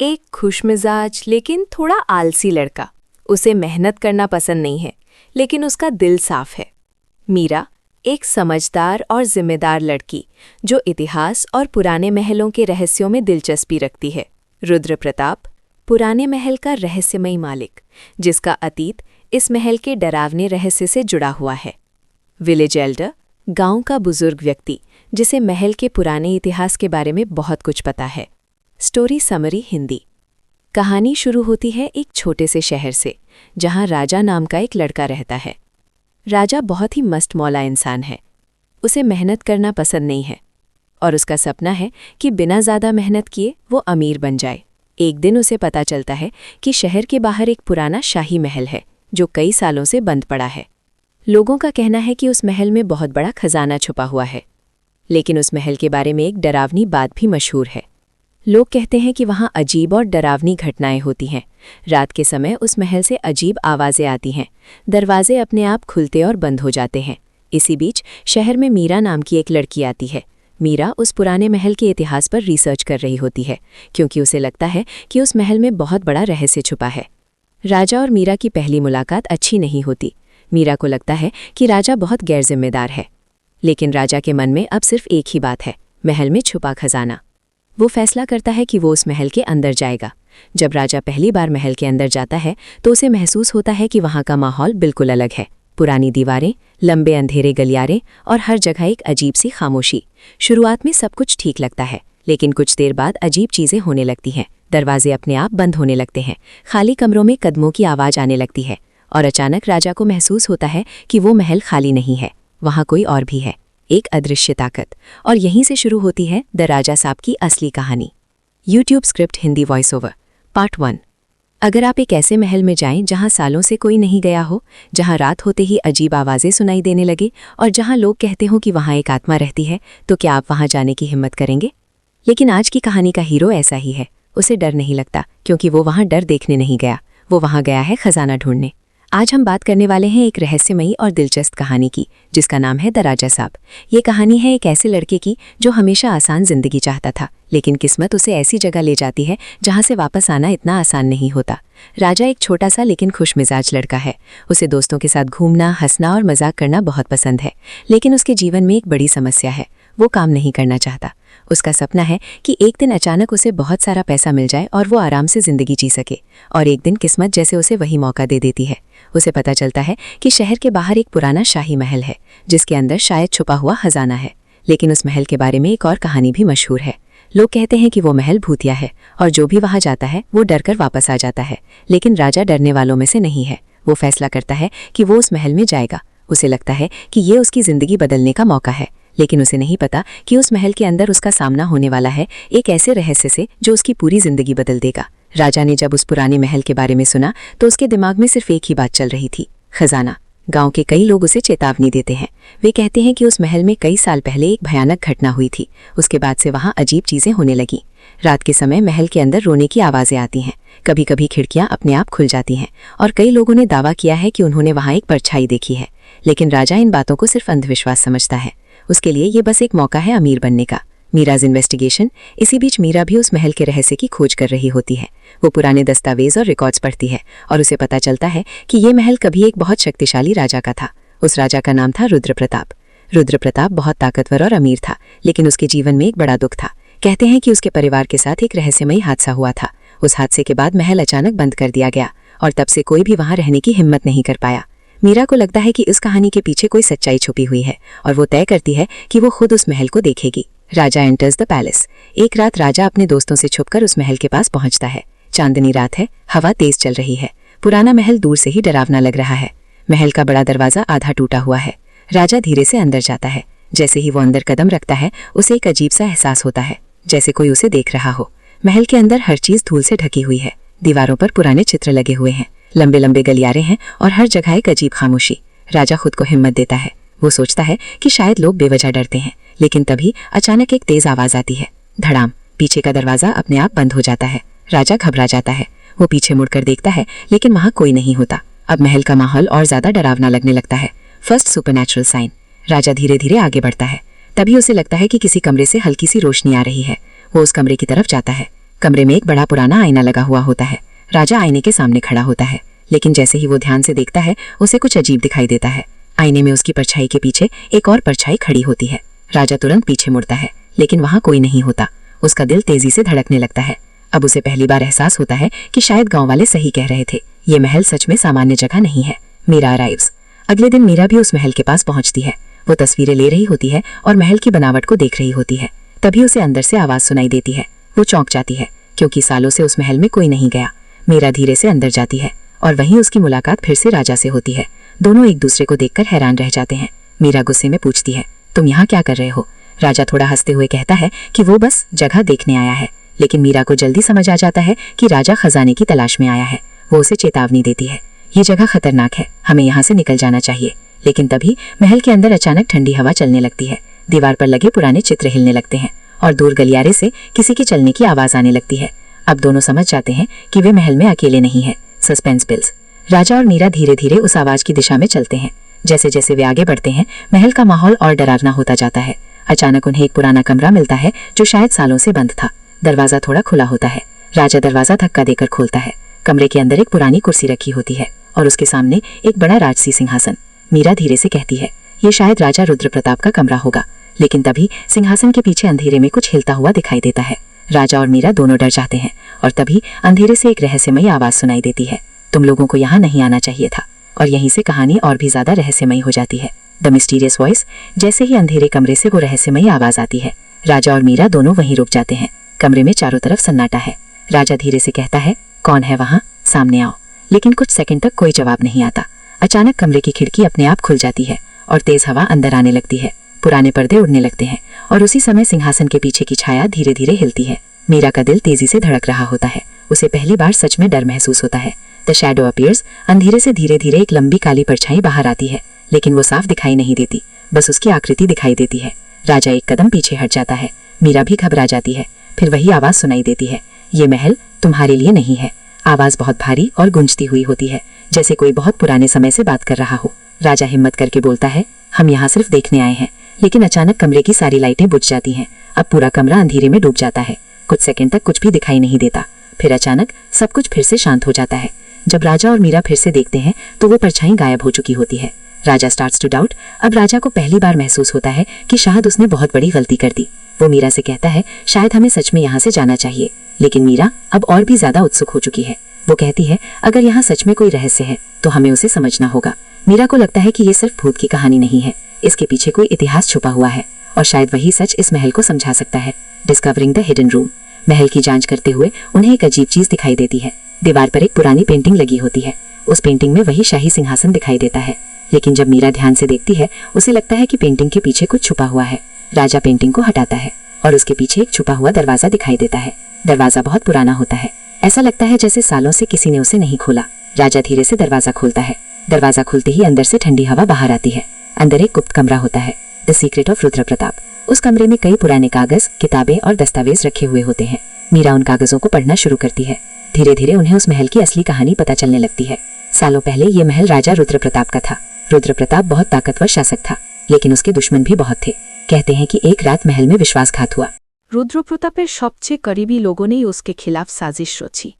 एक खुशमिजाज लेकिन थोड़ा आलसी लड़का। उसे मेहनत करना पसंद नहीं है, लेकिन उसका दिल साफ है। मीरा एक समझदार और जिम्मेदार लड़की जो इतिहास और पुराने महलों के रहस्यों में दिलचस्पी रखती है। रुद्र प्रताप पुराने महल का रहस्यमयी मालिक, जिसका अतीत इस महल के डरावने रहस्य से जुड़ा हुआ है। विलेज एल्डर गांव का बुजुर्ग व्यक्ति, जिसे महल के पुराने इतिहास के बारे में बहुत कुछ पता है। Story summary Hindi. कहानी शुरू होती है एक छोटे से शहर से, जहां राजा नाम का एक लड़का रहता है। राजा बहुत ही मस्त मौला इंसान है। उसे मेहनत करना पसंद नहीं है और उसका सपना है कि बिना ज़्यादा मेहनत किए वो अमीर बन जाए। एक दिन उसे पता चलता है कि शहर के बाहर एक पुराना शाही महल है जो कई सालों से बंद पड़ा है। लोगों का कहना है कि उस महल में बहुत बड़ा खजाना छुपा हुआ है, लेकिन उस महल के बारे में एक डरावनी बात भी मशहूर है। लोग कहते हैं कि वहाँ अजीब और डरावनी घटनाएं होती हैं। रात के समय उस महल से अजीब आवाज़ें आती हैं, दरवाजे अपने आप खुलते और बंद हो जाते हैं। इसी बीच शहर में मीरा नाम की एक लड़की आती है। मीरा उस पुराने महल के इतिहास पर रिसर्च कर रही होती है, क्योंकि उसे लगता है कि उस महल में बहुत बड़ा रहस्य छुपा है। राजा और मीरा की पहली मुलाकात अच्छी नहीं होती। मीरा को लगता है कि राजा बहुत गैर जिम्मेदार है, लेकिन राजा के मन में अब सिर्फ एक ही बात है, महल में छुपा खजाना। वो फैसला करता है कि वो उस महल के अंदर जाएगा। जब राजा पहली बार महल के अंदर जाता है तो उसे महसूस होता है कि वहाँ का माहौल बिल्कुल अलग है। पुरानी दीवारें, लंबे अंधेरे गलियारे और हर जगह एक अजीब सी खामोशी। शुरुआत में सब कुछ ठीक लगता है, लेकिन कुछ देर बाद अजीब चीज़ें होने लगती हैं। दरवाजे अपने आप बंद होने लगते हैं, खाली कमरों में कदमों की आवाज़ आने लगती है और अचानक राजा को महसूस होता है कि वो महल खाली नहीं है, वहाँ कोई और भी है, एक अदृश्य ताकत। और यहीं से शुरू होती है द राजा साहब की असली कहानी। YouTube script Hindi voice over part 1। अगर आप एक ऐसे महल में जाएं जहां सालों से कोई नहीं गया हो, जहां रात होते ही अजीब आवाज़ें सुनाई देने लगे और जहां लोग कहते हो कि वहां एक आत्मा रहती है, तो क्या आप वहां जाने की हिम्मत करेंगे? लेकिन आज की कहानी का हीरो ऐसा ही है। उसे डर नहीं लगता, क्योंकि वो वहां डर देखने नहीं गया, वो वहां गया है खजाना ढूंढने। आज हम बात करने वाले हैं एक रहस्यमयी और दिलचस्प कहानी की, जिसका नाम है द राजा साहब। ये कहानी है एक ऐसे लड़के की जो हमेशा आसान जिंदगी चाहता था, लेकिन किस्मत उसे ऐसी जगह ले जाती है जहां से वापस आना इतना आसान नहीं होता। राजा एक छोटा सा लेकिन खुशमिजाज लड़का है। उसे दोस्तों के साथ घूमना, हंसना और मजाक करना बहुत पसंद है, लेकिन उसके जीवन में एक बड़ी समस्या है। वो काम नहीं करना चाहता। उसका सपना है कि एक दिन अचानक उसे बहुत सारा पैसा मिल जाए और वो आराम से जिंदगी जी सके। और एक दिन किस्मत जैसे उसे वही मौका दे देती है। उसे पता चलता है कि शहर के बाहर एक पुराना शाही महल है, जिसके अंदर शायद छुपा हुआ खजाना है। लेकिन उस महल के बारे में एक और कहानी भी मशहूर है। लोग कहते हैं कि वो महल भूतिया है और जो भी वहां जाता है वो डरकर वापस आ जाता है। लेकिन राजा डरने वालों में से नहीं है। वो फैसला करता है कि वो उस महल में जाएगा। उसे लगता है कि ये उसकी जिंदगी बदलने का मौका है, लेकिन उसे नहीं पता कि उस महल के अंदर उसका सामना होने वाला है एक ऐसे रहस्य से जो उसकी पूरी जिंदगी बदल देगा। राजा ने जब उस पुराने महल के बारे में सुना तो उसके दिमाग में सिर्फ एक ही बात चल रही थी, खजाना। गांव के कई लोग उसे चेतावनी देते हैं। वे कहते हैं कि उस महल में कई साल पहले एक भयानक घटना हुई थी। उसके बाद से वहां अजीब चीजें होने लगी। रात के समय महल के अंदर रोने की आवाजें आती हैं, कभी कभी खिड़कियां अपने आप खुल जाती हैं और कई लोगों ने दावा किया है कि उन्होंने वहां एक परछाई देखी है। लेकिन राजा इन बातों को सिर्फ अंधविश्वास समझता है। उसके लिए ये बस एक मौका है अमीर बनने का। मीराज इन्वेस्टिगेशन। इसी बीच मीरा भी उस महल के रहस्य की खोज कर रही होती है। वो पुराने दस्तावेज और रिकॉर्ड्स पढ़ती है और उसे पता चलता है कि ये महल कभी एक बहुत शक्तिशाली राजा का था। उस राजा का नाम था रुद्र प्रताप। रुद्र प्रताप बहुत ताकतवर और अमीर था, लेकिन उसके जीवन में एक बड़ा दुख था। कहते हैं कि उसके परिवार के साथ एक रहस्यमयी हादसा हुआ था। उस हादसे के बाद महल अचानक बंद कर दिया गया और तब से कोई भी वहां रहने की हिम्मत नहीं कर पाया। मीरा को लगता है कि इस कहानी के पीछे कोई सच्चाई छुपी हुई है और वो तय करती है कि वो खुद उस महल को देखेगी। राजा एंटर्स द पैलेस। एक रात राजा अपने दोस्तों से छुपकर उस महल के पास पहुंचता है। चांदनी रात है, हवा तेज चल रही है। पुराना महल दूर से ही डरावना लग रहा है। महल का बड़ा दरवाजा आधा टूटा हुआ है। राजा धीरे से अंदर जाता है। जैसे ही वो अंदर कदम रखता है, उसे एक अजीब सा एहसास होता है, जैसे कोई उसे देख रहा हो। महल के अंदर हर चीज धूल से ढकी हुई है। दीवारों पर पुराने चित्र लगे हुए हैं, लंबे लंबे गलियारे हैं और हर जगह एक अजीब खामोशी। राजा खुद को हिम्मत देता है। वो सोचता है कि शायद लोग बेवजह डरते हैं, लेकिन तभी अचानक एक तेज आवाज आती है, धड़ाम। पीछे का दरवाजा अपने आप बंद हो जाता है। राजा घबरा जाता है। वो पीछे मुड़कर देखता है, लेकिन वहां कोई नहीं होता। अब महल का माहौल और ज्यादा डरावना लगने लगता है। First supernatural sign. राजा धीरे धीरे आगे बढ़ता है। तभी उसे लगता है कि किसी कमरे से हल्की सी रोशनी आ रही है। वो उस कमरे की तरफ जाता है। कमरे में एक बड़ा पुराना आईना लगा हुआ होता है। राजा आईने के सामने खड़ा होता है, लेकिन जैसे ही वो ध्यान से देखता है उसे कुछ अजीब दिखाई देता है। आईने में उसकी परछाई के पीछे एक और परछाई खड़ी होती है। राजा तुरंत पीछे मुड़ता है, लेकिन वहां कोई नहीं होता। उसका दिल तेजी से धड़कने लगता है। अब उसे पहली बार एहसास होता है कि शायद गांव वाले सही कह रहे थे, ये महल सच में सामान्य जगह नहीं है। मीरा अराइव्स। अगले दिन मीरा भी उस महल के पास पहुंचती है। वो तस्वीरें ले रही होती है और महल की बनावट को देख रही होती है। तभी उसे अंदर से आवाज सुनाई देती है। वो चौंक जाती है, क्योंकि सालों से उस महल में कोई नहीं गया। मीरा धीरे से अंदर जाती है और वहीं उसकी मुलाकात फिर से राजा से होती है। दोनों एक दूसरे को देखकर हैरान रह जाते हैं। मीरा गुस्से में पूछती है, तुम यहाँ क्या कर रहे हो? राजा थोड़ा हंसते हुए कहता है कि वो बस जगह देखने आया है। लेकिन मीरा को जल्दी समझ आ जाता है कि राजा खजाने की तलाश में आया है। वो उसे चेतावनी देती है, ये जगह खतरनाक है, हमें यहाँ से निकल जाना चाहिए। लेकिन तभी महल के अंदर अचानक ठंडी हवा चलने लगती है। दीवार पर लगे पुराने चित्र हिलने लगते हैं और दूर गलियारे से किसी के चलने की आवाज आने लगती है। अब दोनों समझ जाते हैं कि वे महल में अकेले नहीं है। Suspense bills. राजा और मीरा धीरे धीरे उस आवाज की दिशा में चलते हैं। जैसे जैसे वे आगे बढ़ते हैं, महल का माहौल और डरावना होता जाता है। अचानक उन्हें एक पुराना कमरा मिलता है जो शायद सालों से बंद था। दरवाजा थोड़ा खुला होता है। राजा दरवाजा धक्का देकर खोलता है। कमरे के अंदर एक पुरानी कुर्सी रखी होती है और उसके सामने एक बड़ा राजसी सिंहासन। मीरा धीरे से कहती है, ये शायद राजा रुद्र प्रताप का कमरा होगा। लेकिन तभी सिंहासन के पीछे अंधेरे में कुछ हिलता हुआ दिखाई देता है। राजा और मीरा दोनों डर जाते हैं और तभी अंधेरे से एक रहस्यमयी आवाज सुनाई देती है, तुम लोगों को यहाँ नहीं आना चाहिए था। और यहीं से कहानी और भी ज्यादा रहस्यमयी हो जाती है। The mysterious voice. जैसे ही अंधेरे कमरे से वो रहस्यमयी आवाज आती है, राजा और मीरा दोनों वहीं रुक जाते हैं। कमरे में चारों तरफ सन्नाटा है। राजा धीरे से कहता है, कौन है वहां? सामने आओ। लेकिन कुछ सेकंड तक कोई जवाब नहीं आता। अचानक कमरे की खिड़की अपने आप खुल जाती है और तेज हवा अंदर आने लगती है। पुराने पर्दे उड़ने लगते हैं और उसी समय सिंहासन के पीछे की छाया धीरे धीरे हिलती है। मीरा का दिल तेजी से धड़क रहा होता है। उसे पहली बार सच में डर महसूस होता है। The shadow appears. अंधेरे से धीरे धीरे एक लंबी काली परछाई बाहर आती है, लेकिन वो साफ दिखाई नहीं देती, बस उसकी आकृति दिखाई देती है। राजा एक कदम पीछे हट जाता है। मीरा भी घबरा जाती है। फिर वही आवाज सुनाई देती है, ये महल तुम्हारे लिए नहीं है। आवाज बहुत भारी और गूंजती हुई होती है, जैसे कोई बहुत पुराने समय से बात कर रहा हो। राजा हिम्मत करके बोलता है, हम यहाँ सिर्फ देखने आए हैं। लेकिन अचानक कमरे की सारी लाइटें बुझ जाती हैं। अब पूरा कमरा अंधेरे में डूब जाता है। कुछ सेकंड तक कुछ भी दिखाई नहीं देता। फिर अचानक सब कुछ फिर से शांत हो जाता है। जब राजा और मीरा फिर से देखते हैं तो वो परछाई गायब हो चुकी होती है। राजा स्टार्ट्स टू डाउट। अब राजा को पहली बार महसूस होता है कि शायद उसने बहुत बड़ी गलती कर दी। वो मीरा से कहता है, शायद हमें सच में यहाँ से जाना चाहिए। लेकिन मीरा अब और भी ज्यादा उत्सुक हो चुकी है। वो कहती है, अगर यहाँ सच में कोई रहस्य है तो हमें उसे समझना होगा। मीरा को लगता है कि ये सिर्फ भूत की कहानी नहीं है, इसके पीछे कोई इतिहास छुपा हुआ है और शायद वही सच इस महल को समझा सकता है। Discovering the hidden room. महल की जांच करते हुए उन्हें एक अजीब चीज दिखाई देती है। दीवार पर एक पुरानी पेंटिंग लगी होती है। उस पेंटिंग में वही शाही सिंहासन दिखाई देता है। लेकिन जब मीरा ध्यान से देखती है, उसे लगता है कि पेंटिंग के पीछे कुछ छुपा हुआ है। राजा पेंटिंग को हटाता है और उसके पीछे एक छुपा हुआ दरवाजा दिखाई देता है। दरवाजा बहुत पुराना होता है। ऐसा लगता है जैसे सालों से किसी ने उसे नहीं खोला। राजा धीरे से दरवाजा खोलता है। दरवाजा खुलते ही अंदर से ठंडी हवा बाहर आती है। अंदर एक गुप्त कमरा होता है, the secret of Rudra Pratap. उस कमरे में कई पुराने कागज, किताबें और दस्तावेज रखे हुए होते हैं। मीरा उन कागजों को पढ़ना शुरू करती है। धीरे धीरे उन्हें उस महल की असली कहानी पता चलने लगती है। सालों पहले ये महल राजा रुद्र प्रताप का था। रुद्र प्रताप बहुत ताकतवर शासक था, लेकिन उसके दुश्मन भी बहुत थे। कहते हैं कि एक रात महल में विश्वासघात हुआ। রুদ্র প্রতাপের সবচেয়ে करीबी लोगों ने उसके खिलाफ साजिश रची।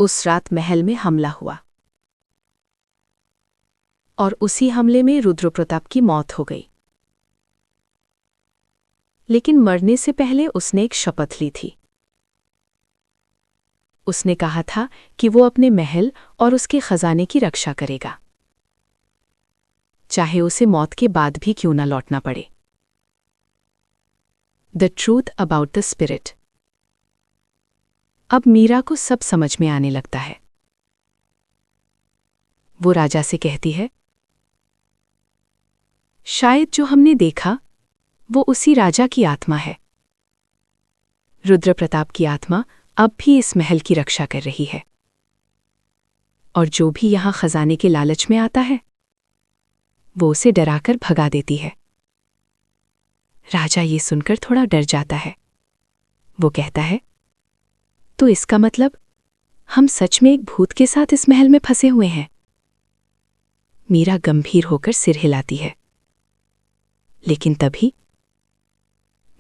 उस रात महल में हमला हुआ और उसी हमले में रुद्र प्रताप की मौत हो गई। लेकिन मरने से पहले उसने एक शपथ ली थी। उसने कहा था कि वो अपने महल और उसके खजाने की रक्षा करेगा, चाहे उसे मौत के बाद भी क्यों न लौटना पड़े। The truth about the spirit. अब मीरा को सब समझ में आने लगता है। वो राजा से कहती है, शायद जो हमने देखा वो उसी राजा की आत्मा है। रुद्र प्रताप की आत्मा अब भी इस महल की रक्षा कर रही है, और जो भी यहां खजाने के लालच में आता है वो उसे डराकर भगा देती है। राजा ये सुनकर थोड़ा डर जाता है। वो कहता है, तो इसका मतलब हम सच में एक भूत के साथ इस महल में फंसे हुए हैं। मीरा गंभीर होकर सिर हिलाती है। लेकिन तभी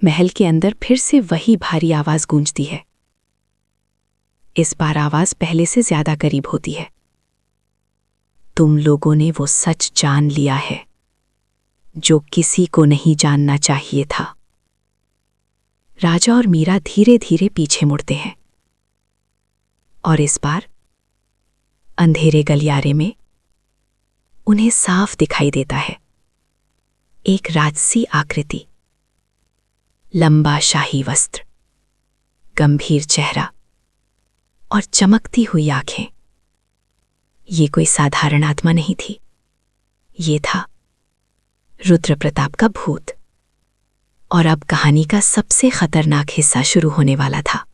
महल के अंदर फिर से वही भारी आवाज गूंजती है। इस बार आवाज पहले से ज्यादा करीब होती है। तुम लोगों ने वो सच जान लिया है जो किसी को नहीं जानना चाहिए था। राजा और मीरा धीरे धीरे पीछे मुड़ते हैं और इस बार अंधेरे गलियारे में उन्हें साफ दिखाई देता है एक राजसी आकृति, लंबा शाही वस्त्र, गंभीर चेहरा और चमकती हुई आंखें। ये कोई साधारण आत्मा नहीं थी, ये था रुद्र प्रताप का भूत। और अब कहानी का सबसे खतरनाक हिस्सा शुरू होने वाला था।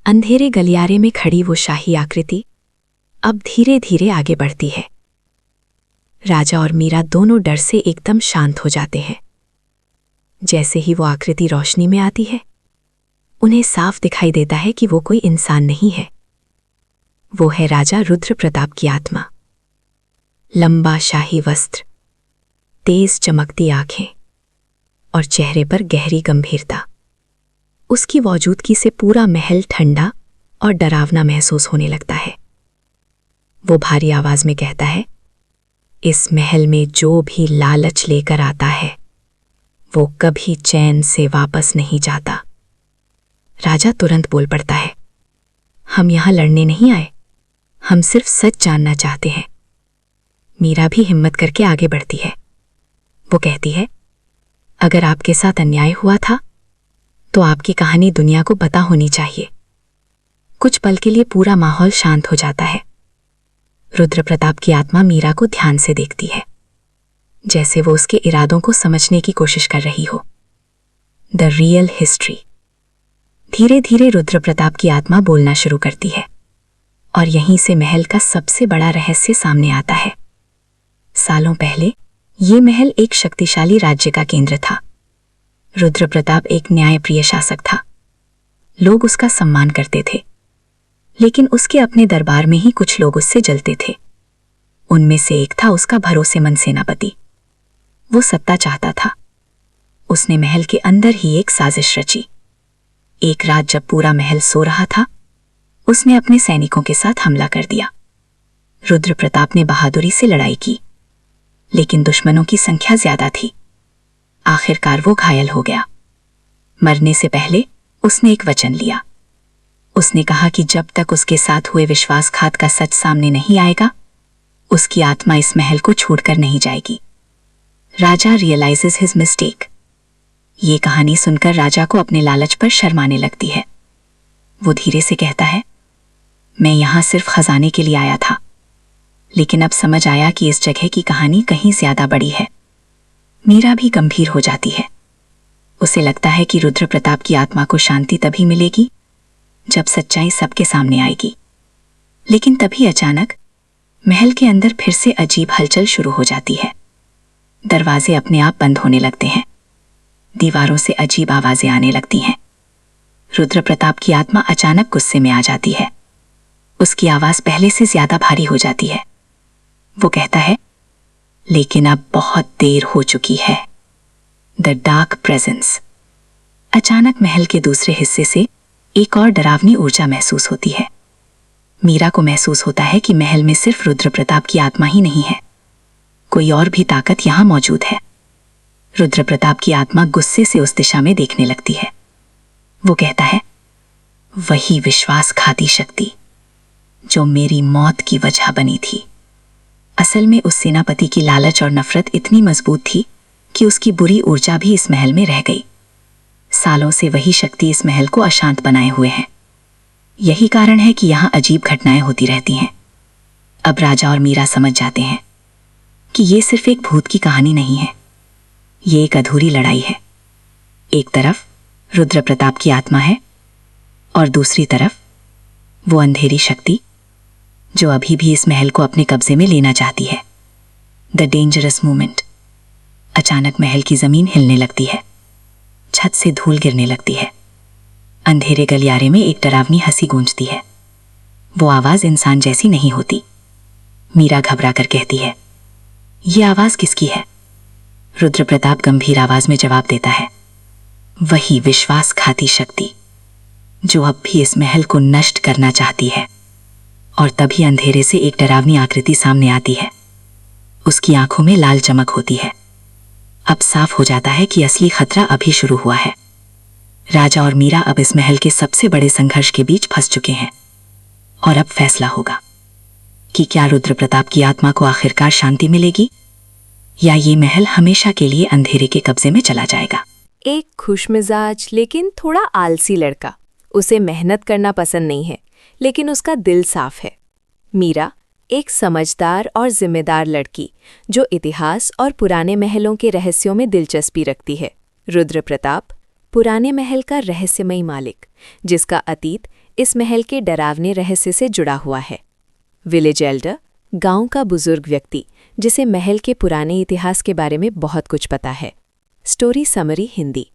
अंधेरे गलियारे में खड़ी वो शाही आकृति अब धीरे धीरे आगे बढ़ती है। राजा और मीरा दोनों डर से एकदम शांत हो जाते हैं। जैसे ही वो आकृति रोशनी में आती है, उन्हें साफ दिखाई देता है कि वो कोई इंसान नहीं है, वो है राजा रुद्र प्रताप की आत्मा। लंबा शाही वस्त्र, तेज चमकती आंखें और चेहरे पर गहरी गंभीरता। उसकी मौजूदगी से पूरा महल ठंडा और डरावना महसूस होने लगता है। वो भारी आवाज में कहता है, इस महल में जो भी लालच लेकर आता है वो कभी चैन से वापस नहीं जाता। राजा तुरंत बोल पड़ता है, हम यहां लड़ने नहीं आए, हम सिर्फ सच जानना चाहते हैं। मीरा भी हिम्मत करके आगे बढ़ती है। वो कहती है, अगर आपके साथ अन्याय हुआ था तो आपकी कहानी दुनिया को पता होनी चाहिए। कुछ पल के लिए पूरा माहौल शांत हो जाता है। रुद्र प्रताप की आत्मा मीरा को ध्यान से देखती है, जैसे वो उसके इरादों को समझने की कोशिश कर रही हो। The real history. धीरे धीरे रुद्र प्रताप की आत्मा बोलना शुरू करती है और यहीं से महल का सबसे बड़ा रहस्य सामने आता है। सालों पहले ये महल एक शक्तिशाली राज्य का केंद्र था। रुद्र प्रताप एक न्यायप्रिय शासक था। लोग उसका सम्मान करते थे, लेकिन उसके अपने दरबार में ही कुछ लोग उससे जलते थे। उनमें से एक था उसका भरोसेमंद सेनापति। वो सत्ता चाहता था। उसने महल के अंदर ही एक साजिश रची। एक रात जब पूरा महल सो रहा था, उसने अपने सैनिकों के साथ हमला कर दिया। रुद्र प्रताप ने बहादुरी से लड़ाई की, लेकिन दुश्मनों की संख्या ज्यादा थी। आखिरकार वो घायल हो गया। मरने से पहले उसने एक वचन लिया। उसने कहा कि जब तक उसके साथ हुए विश्वासघात का सच सामने नहीं आएगा, उसकी आत्मा इस महल को छोड़कर नहीं जाएगी। राजा रियलाइजेस हिज मिस्टेक। ये कहानी सुनकर राजा को अपने लालच पर शर्म आने लगती है। वो धीरे से कहता है, मैं यहां सिर्फ खजाने के लिए आया था, लेकिन अब समझ आया कि इस जगह की कहानी कहीं ज्यादा बड़ी है। मीरा भी गंभीर हो जाती है। उसे लगता है कि रुद्र प्रताप की आत्मा को शांति तभी मिलेगी जब सच्चाई सबके सामने आएगी। लेकिन तभी अचानक महल के अंदर फिर से अजीब हलचल शुरू हो जाती है। दरवाजे अपने आप बंद होने लगते हैं। दीवारों से अजीब आवाजें आने लगती हैं। रुद्र प्रताप की आत्मा अचानक गुस्से में आ जाती है। उसकी आवाज पहले से ज्यादा भारी हो जाती है। वो कहता है, लेकिन अब बहुत देर हो चुकी है। The dark presence. अचानक महल के दूसरे हिस्से से एक और डरावनी ऊर्जा महसूस होती है। मीरा को महसूस होता है कि महल में सिर्फ रुद्र प्रताप की आत्मा ही नहीं है, कोई और भी ताकत यहां मौजूद है। रुद्र प्रताप की आत्मा गुस्से से उस दिशा में देखने लगती है। वो कहता है, वही विश्वासघाती शक्ति जो मेरी मौत की वजह बनी थी। असल में उस सेनापति की लालच और नफरत इतनी मजबूत थी कि उसकी बुरी ऊर्जा भी इस महल में रह गई। सालों से वही शक्ति इस महल को अशांत बनाए हुए है। यही कारण है कि यहां अजीब घटनाएं होती रहती हैं। अब राजा और मीरा समझ जाते हैं कि ये सिर्फ एक भूत की कहानी नहीं है, ये एक अधूरी लड़ाई है। एक तरफ रुद्र प्रताप की आत्मा है और दूसरी तरफ वो अंधेरी शक्ति जो अभी भी इस महल को अपने कब्जे में लेना चाहती है। The dangerous moment. अचानक महल की जमीन हिलने लगती है, छत से धूल गिरने लगती है। अंधेरे गलियारे में एक डरावनी हंसी गूंजती है। वो आवाज इंसान जैसी नहीं होती। मीरा घबरा कर कहती है, ये आवाज किसकी है? रुद्र प्रताप गंभीर आवाज में जवाब देता है, वही विश्वासघाती शक्ति जो अब भी इस महल को नष्ट करना चाहती है। और तभी अंधेरे से एक डरावनी आकृति सामने आती है। उसकी आंखों में लाल चमक होती है। अब साफ हो जाता है कि असली खतरा अभी शुरू हुआ है। राजा और मीरा अब इस महल के सबसे बड़े संघर्ष के बीच फंस चुके हैं। और अब फैसला होगा कि क्या रुद्र प्रताप की आत्मा को आखिरकार शांति मिलेगी या ये महल हमेशा के लिए अंधेरे के कब्जे में चला जाएगा। एक खुशमिजाज लेकिन थोड़ा आलसी लड़का। उसे मेहनत करना पसंद नहीं है, लेकिन उसका दिल साफ है। मीरा एक समझदार और जिम्मेदार लड़की जो इतिहास और पुराने महलों के रहस्यों में दिलचस्पी रखती है। रुद्र प्रताप पुराने महल का रहस्यमयी मालिक, जिसका अतीत इस महल के डरावने रहस्य से जुड़ा हुआ है। विलेज एल्डर गांव का बुजुर्ग व्यक्ति जिसे महल के पुराने इतिहास के बारे में बहुत कुछ पता है। Story summary Hindi.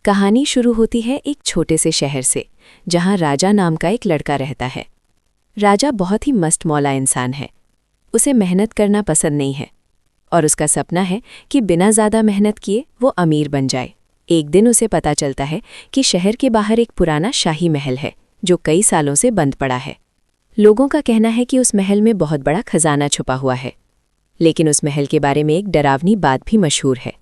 कहानी शुरू होती है एक छोटे से शहर से, जहां राजा नाम का एक लड़का रहता है। राजा बहुत ही मस्त मौला इंसान है। उसे मेहनत करना पसंद नहीं है और उसका सपना है कि बिना ज़्यादा मेहनत किए वो अमीर बन जाए। एक दिन उसे पता चलता है कि शहर के बाहर एक पुराना शाही महल है जो कई सालों से बंद पड़ा है। लोगों का कहना है कि उस महल में बहुत बड़ा खजाना छुपा हुआ है, लेकिन उस महल के बारे में एक डरावनी बात भी मशहूर है।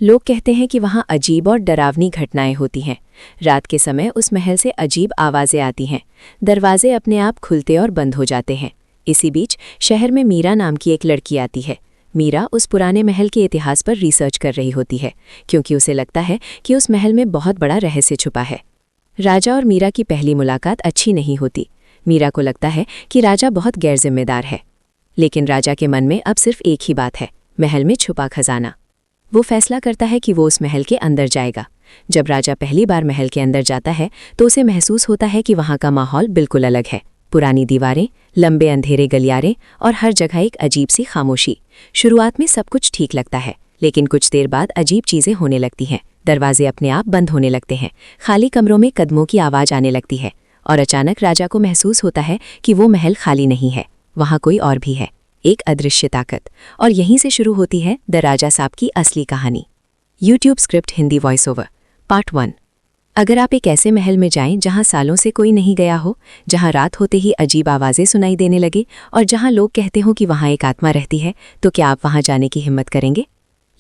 लोग कहते हैं कि वहाँ अजीब और डरावनी घटनाएं होती हैं। रात के समय उस महल से अजीब आवाज़ें आती हैं, दरवाजे अपने आप खुलते और बंद हो जाते हैं। इसी बीच शहर में मीरा नाम की एक लड़की आती है। मीरा उस पुराने महल के इतिहास पर रिसर्च कर रही होती है, क्योंकि उसे लगता है कि उस महल में बहुत बड़ा रहस्य छुपा है। राजा और मीरा की पहली मुलाकात अच्छी नहीं होती। मीरा को लगता है कि राजा बहुत गैर जिम्मेदार है, लेकिन राजा के मन में अब सिर्फ एक ही बात है, महल में छुपा खजाना। वो फैसला करता है कि वो उस महल के अंदर जाएगा। जब राजा पहली बार महल के अंदर जाता है तो उसे महसूस होता है कि वहाँ का माहौल बिल्कुल अलग है। पुरानी दीवारें, लंबे अंधेरे गलियारे और हर जगह एक अजीब सी खामोशी। शुरुआत में सब कुछ ठीक लगता है, लेकिन कुछ देर बाद अजीब चीज़ें होने लगती हैं। दरवाजे अपने आप बंद होने लगते हैं, खाली कमरों में कदमों की आवाज़ आने लगती है और अचानक राजा को महसूस होता है कि वो महल खाली नहीं है, वहाँ कोई और भी है, एक अदृश्य ताकत। और यहीं से शुरू होती है द राजा साहब की असली कहानी। YouTube script Hindi voice over part 1। अगर आप एक ऐसे महल में जाएं जहां सालों से कोई नहीं गया हो, जहां रात होते ही अजीब आवाज़ें सुनाई देने लगे और जहां लोग कहते हो कि वहां एक आत्मा रहती है, तो क्या आप वहां जाने की हिम्मत करेंगे?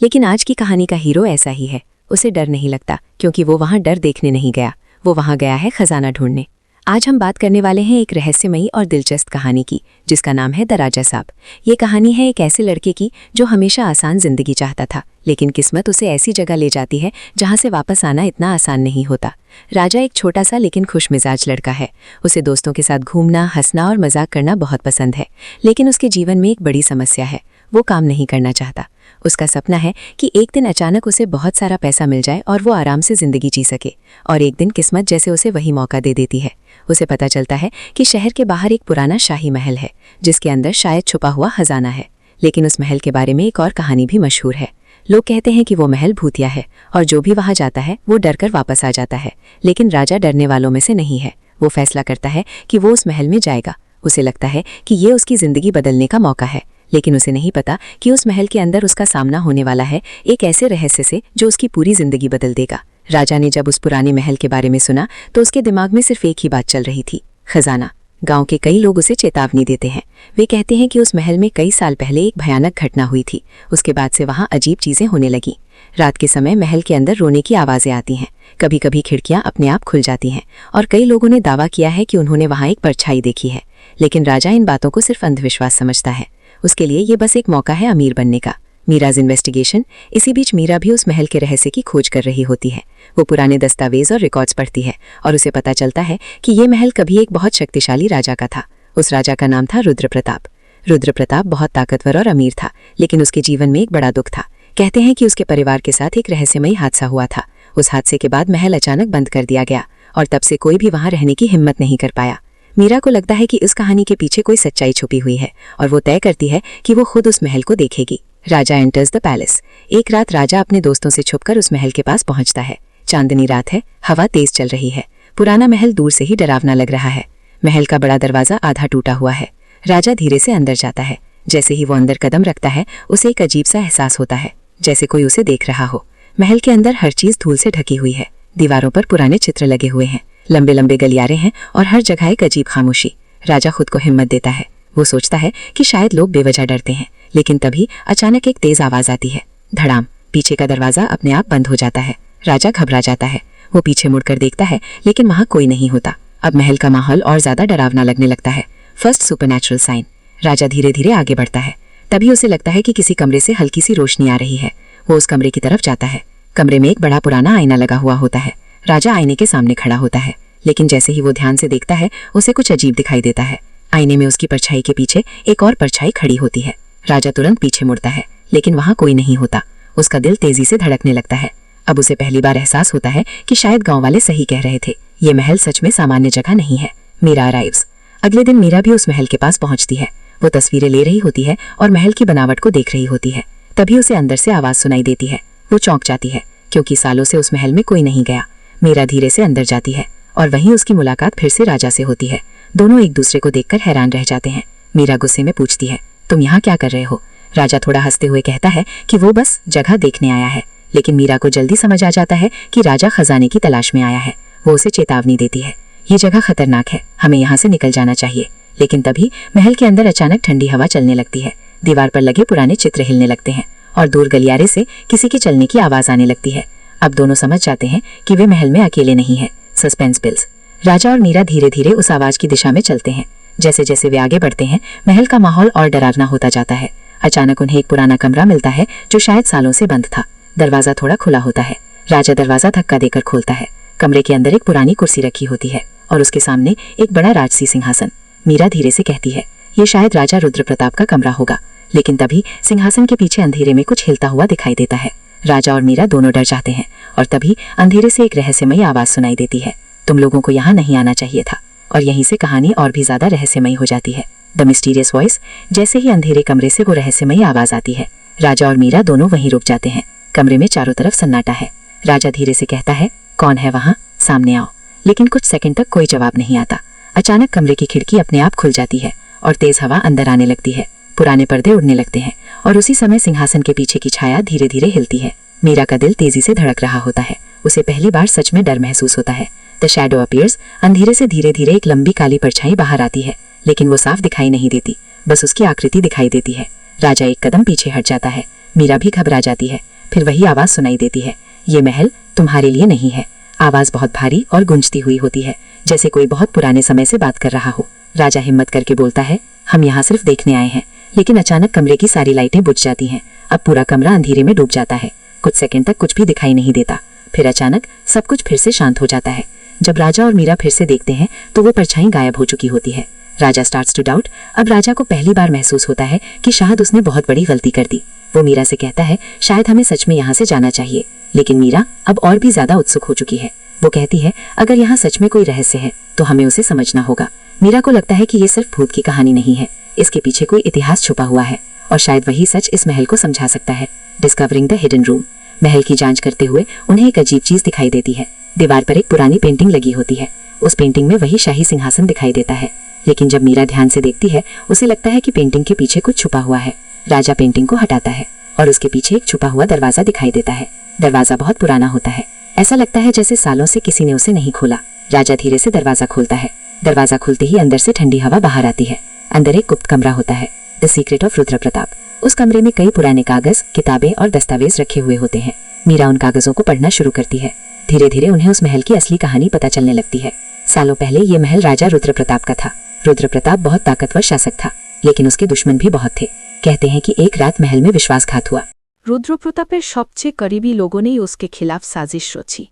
लेकिन आज की कहानी का हीरो ऐसा ही है। उसे डर नहीं लगता, क्योंकि वो वहां डर देखने नहीं गया, वो वहां गया है खजाना ढूंढने। आज हम बात करने वाले हैं एक रहस्यमयी और दिलचस्प कहानी की, जिसका नाम है द राजा साहब। ये कहानी है एक ऐसे लड़के की जो हमेशा आसान जिंदगी चाहता था, लेकिन किस्मत उसे ऐसी जगह ले जाती है जहां से वापस आना इतना आसान नहीं होता। राजा एक छोटा सा लेकिन खुशमिजाज लड़का है। उसे दोस्तों के साथ घूमना, हंसना और मजाक करना बहुत पसंद है, लेकिन उसके जीवन में एक बड़ी समस्या है। वो काम नहीं करना चाहता। उसका सपना है कि एक दिन अचानक उसे बहुत सारा पैसा मिल जाए और वो आराम से जिंदगी जी सके। और एक दिन किस्मत जैसे उसे वही मौका दे देती है। उसे पता चलता है कि शहर के बाहर एक पुराना शाही महल है, जिसके अंदर शायद छुपा हुआ खजाना है। लेकिन उस महल के बारे में एक और कहानी भी मशहूर है। लोग कहते हैं कि वो महल भूतिया है और जो भी वहां जाता है वो डरकर वापस आ जाता है। लेकिन राजा डरने वालों में से नहीं है। वो फैसला करता है कि वो उस महल में जाएगा। उसे लगता है कि ये उसकी जिंदगी बदलने का मौका है, लेकिन उसे नहीं पता कि उस महल के अंदर उसका सामना होने वाला है एक ऐसे रहस्य से जो उसकी पूरी जिंदगी बदल देगा। राजा ने जब उस पुराने महल के बारे में सुना तो उसके दिमाग में सिर्फ एक ही बात चल रही थी, खजाना। गांव के कई लोग उसे चेतावनी देते हैं। वे कहते हैं कि उस महल में कई साल पहले एक भयानक घटना हुई थी। उसके बाद से वहां अजीब चीजें होने लगी। रात के समय महल के अंदर रोने की आवाजें आती हैं। कभी कभी खिड़कियां अपने आप खुल जाती हैं और कई लोगों ने दावा किया है कि उन्होंने वहां एक परछाई देखी है। लेकिन राजा इन बातों को सिर्फ अंधविश्वास समझता है। उसके लिए ये बस एक मौका है अमीर बनने का। मीराज इन्वेस्टिगेशन। इसी बीच मीरा भी उस महल के रहस्य की खोज कर रही होती है। वो पुराने दस्तावेज और रिकॉर्ड्स पढ़ती है और उसे पता चलता है कि ये महल कभी एक बहुत शक्तिशाली राजा का था। उस राजा का नाम था रुद्र प्रताप। रुद्र प्रताप बहुत ताकतवर और अमीर था, लेकिन उसके जीवन में एक बड़ा दुख था। कहते हैं कि उसके परिवार के साथ एक रहस्यमयी हादसा हुआ था। उस हादसे के बाद महल अचानक बंद कर दिया गया और तब से कोई भी वहां रहने की हिम्मत नहीं कर पाया। मीरा को लगता है कि इस कहानी के पीछे कोई सच्चाई छुपी हुई है और वो तय करती है कि वो खुद उस महल को देखेगी। राजा एंटर्स द पैलेस। एक रात राजा अपने दोस्तों से छुपकर उस महल के पास पहुंचता है। चांदनी रात है, हवा तेज चल रही है। पुराना महल दूर से ही डरावना लग रहा है। महल का बड़ा दरवाजा आधा टूटा हुआ है। राजा धीरे से अंदर जाता है। जैसे ही वो अंदर कदम रखता है, उसे एक अजीब सा एहसास होता है, जैसे कोई उसे देख रहा हो। महल के अंदर हर चीज धूल से ढकी हुई है। दीवारों पर पुराने चित्र लगे हुए हैं, लंबे लंबे गलियारे हैं और हर जगह एक अजीब खामोशी। राजा खुद को हिम्मत देता है। वो सोचता है कि शायद लोग बेवजह डरते हैं, लेकिन तभी अचानक एक तेज आवाज आती है। धड़ाम। पीछे का दरवाजा अपने आप बंद हो जाता है। राजा घबरा जाता है। वो पीछे मुड़कर देखता है, लेकिन वहां कोई नहीं होता। अब महल का माहौल और ज्यादा डरावना लगने लगता है। First supernatural sign. राजा धीरे धीरे आगे बढ़ता है। तभी उसे लगता है कि किसी कमरे से हल्की सी रोशनी आ रही है। वो उस कमरे की तरफ जाता है। कमरे में एक बड़ा पुराना आईना लगा हुआ होता है। राजा आईने के सामने खड़ा होता है, लेकिन जैसे ही वो ध्यान से देखता है, उसे कुछ अजीब दिखाई देता है। आईने में उसकी परछाई के पीछे एक और परछाई खड़ी होती है। राजा तुरंत पीछे मुड़ता है, लेकिन वहां कोई नहीं होता। उसका दिल तेजी से धड़कने लगता है। अब उसे पहली बार एहसास होता है कि शायद गांव वाले सही कह रहे थे, ये महल सच में सामान्य जगह नहीं है। मीरा अराइव्स। अगले दिन मीरा भी उस महल के पास पहुंचती है। वो तस्वीरें ले रही होती है और महल की बनावट को देख रही होती है। तभी उसे अंदर से आवाज सुनाई देती है। वो चौंक जाती है, क्योंकि सालों से उस महल में कोई नहीं गया। मीरा धीरे से अंदर जाती है और वहीं उसकी मुलाकात फिर से राजा से होती है। दोनों एक दूसरे को देखकर हैरान रह जाते हैं। मीरा गुस्से में पूछती है, तुम यहाँ क्या कर रहे हो? राजा थोड़ा हंसते हुए कहता है कि वो बस जगह देखने आया है। लेकिन मीरा को जल्दी समझ आ जाता है कि राजा खजाने की तलाश में आया है। वो उसे चेतावनी देती है, ये जगह खतरनाक है, हमें यहाँ से निकल जाना चाहिए। लेकिन तभी महल के अंदर अचानक ठंडी हवा चलने लगती है। दीवार पर लगे पुराने चित्र हिलने लगते हैं और दूर गलियारे से किसी के चलने की आवाज आने लगती है। अब दोनों समझ जाते हैं कि वे महल में अकेले नहीं हैं। Suspense bills. राजा और मीरा धीरे धीरे उस आवाज की दिशा में चलते हैं। जैसे जैसे वे आगे बढ़ते हैं, महल का माहौल और डरावना होता जाता है। अचानक उन्हें एक पुराना कमरा मिलता है जो शायद सालों से बंद था। दरवाजा थोड़ा खुला होता है। राजा दरवाजा धक्का देकर खोलता है। कमरे के अंदर एक पुरानी कुर्सी रखी होती है और उसके सामने एक बड़ा राजसी सिंहासन। मीरा धीरे से कहती है, ये शायद राजा रुद्र प्रताप का कमरा होगा। लेकिन तभी सिंहासन के पीछे अंधेरे में कुछ हिलता हुआ दिखाई देता है। राजा और मीरा दोनों डर जाते हैं और तभी अंधेरे से एक रहस्यमयी आवाज सुनाई देती है, तुम लोगों को यहाँ नहीं आना चाहिए था। और यहीं से कहानी और भी ज्यादा रहस्यमयी हो जाती है। The mysterious voice. जैसे ही अंधेरे कमरे से वो रहस्यमयी आवाज आती है, राजा और मीरा दोनों वहीं रुक जाते हैं। कमरे में चारों तरफ सन्नाटा है। राजा धीरे से कहता है, कौन है वहां? सामने आओ। लेकिन कुछ सेकंड तक कोई जवाब नहीं आता। अचानक कमरे की खिड़की अपने आप खुल जाती है और तेज हवा अंदर आने लगती है। पुराने पर्दे उड़ने लगते हैं और उसी समय सिंहासन के पीछे की छाया धीरे धीरे हिलती है। मीरा का दिल तेजी से धड़क रहा होता है। उसे पहली बार सच में डर महसूस होता है। The shadow appears. अंधेरे से धीरे धीरे एक लंबी काली परछाई बाहर आती है, लेकिन वो साफ दिखाई नहीं देती, बस उसकी आकृति दिखाई देती है। राजा एक कदम पीछे हट जाता है। मीरा भी घबरा जाती है। फिर वही आवाज सुनाई देती है, ये महल तुम्हारे लिए नहीं है। आवाज बहुत भारी और गूंजती हुई होती है, जैसे कोई बहुत पुराने समय से बात कर रहा हो। राजा हिम्मत करके बोलता है, हम यहाँ सिर्फ देखने आए हैं। लेकिन अचानक कमरे की सारी लाइटें बुझ जाती हैं। अब पूरा कमरा अंधेरे में डूब जाता है। कुछ सेकंड तक कुछ भी दिखाई नहीं देता। फिर अचानक सब कुछ फिर से शांत हो जाता है। जब राजा और मीरा फिर से देखते हैं तो वो परछाई गायब हो चुकी होती है। राजा स्टार्ट्स टू डाउट। अब राजा को पहली बार महसूस होता है कि शायद उसने बहुत बड़ी गलती कर दी। वो मीरा से कहता है, शायद हमें सच में यहाँ से जाना चाहिए। लेकिन मीरा अब और भी ज्यादा उत्सुक हो चुकी है। वो कहती है, अगर यहाँ सच में कोई रहस्य है तो हमें उसे समझना होगा। मीरा को लगता है कि ये सिर्फ भूत की कहानी नहीं है, इसके पीछे कोई इतिहास छुपा हुआ है और शायद वही सच इस महल को समझा सकता है। Discovering the hidden room. महल की जांच करते हुए उन्हें एक अजीब चीज दिखाई देती है। दीवार पर एक पुरानी पेंटिंग लगी होती है। उस पेंटिंग में वही शाही सिंहासन दिखाई देता है। लेकिन जब मीरा ध्यान से देखती है, उसे लगता है कि पेंटिंग के पीछे कुछ छुपा हुआ है। राजा पेंटिंग को हटाता है और उसके पीछे एक छुपा हुआ दरवाजा दिखाई देता है। दरवाजा बहुत पुराना होता है। ऐसा लगता है जैसे सालों से किसी ने उसे नहीं खोला। राजा धीरे से दरवाजा खोलता है। दरवाजा खुलते ही अंदर से ठंडी हवा बाहर आती है। अंदर एक गुप्त कमरा होता है, the secret of Rudra Pratap. उस कमरे में कई पुराने कागज, किताबें और दस्तावेज रखे हुए होते हैं। मीरा उन कागजों को पढ़ना शुरू करती है। धीरे धीरे उन्हें उस महल की असली कहानी पता चलने लगती है। सालों पहले ये महल राजा रुद्र प्रताप का था। रुद्र प्रताप बहुत ताकतवर शासक था, लेकिन उसके दुश्मन भी बहुत थे। कहते हैं कि एक रात महल में विश्वासघात हुआ। रुद्र प्रतापेर सबचेয়ে करीबी लोगों ने उसके खिलाफ साजिश रची।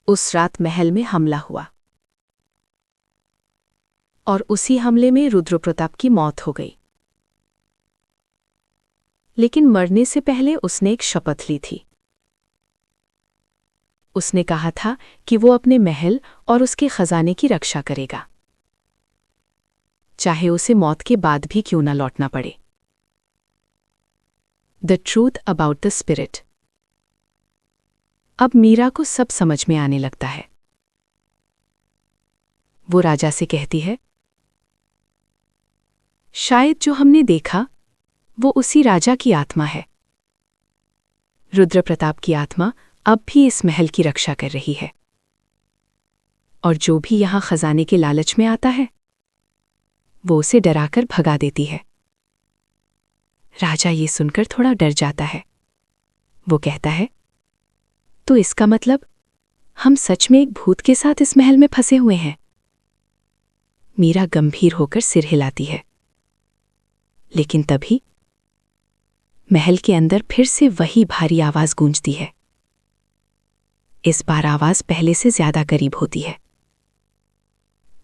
उस रात महल में हमला हुआ और उसी हमले में रुद्र प्रताप की मौत हो गई। लेकिन मरने से पहले उसने एक शपथ ली थी। उसने कहा था कि वो अपने महल और उसके खजाने की रक्षा करेगा, चाहे उसे मौत के बाद भी क्यों न लौटना पड़े। The truth about the spirit. अब मीरा को सब समझ में आने लगता है। वो राजा से कहती है, शायद जो हमने देखा वो उसी राजा की आत्मा है। रुद्र प्रताप की आत्मा अब भी इस महल की रक्षा कर रही है, और जो भी यहां खजाने के लालच में आता है वो उसे डराकर भगा देती है। राजा ये सुनकर थोड़ा डर जाता है। वो कहता है, तो इसका मतलब हम सच में एक भूत के साथ इस महल में फंसे हुए हैं। मीरा गंभीर होकर सिर हिलाती है। लेकिन तभी महल के अंदर फिर से वही भारी आवाज गूंजती है। इस बार आवाज पहले से ज्यादा करीब होती है।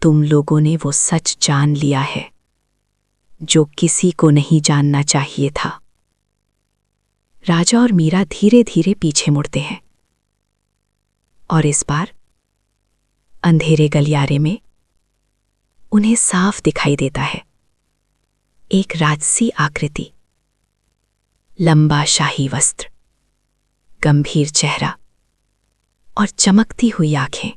तुम लोगों ने वो सच जान लिया है जो किसी को नहीं जानना चाहिए था। राजा और मीरा धीरे धीरे पीछे मुड़ते हैं, और इस बार अंधेरे गलियारे में उन्हें साफ दिखाई देता है एक राजसी आकृति, लंबा शाही वस्त्र, गंभीर चेहरा और चमकती हुई आंखें।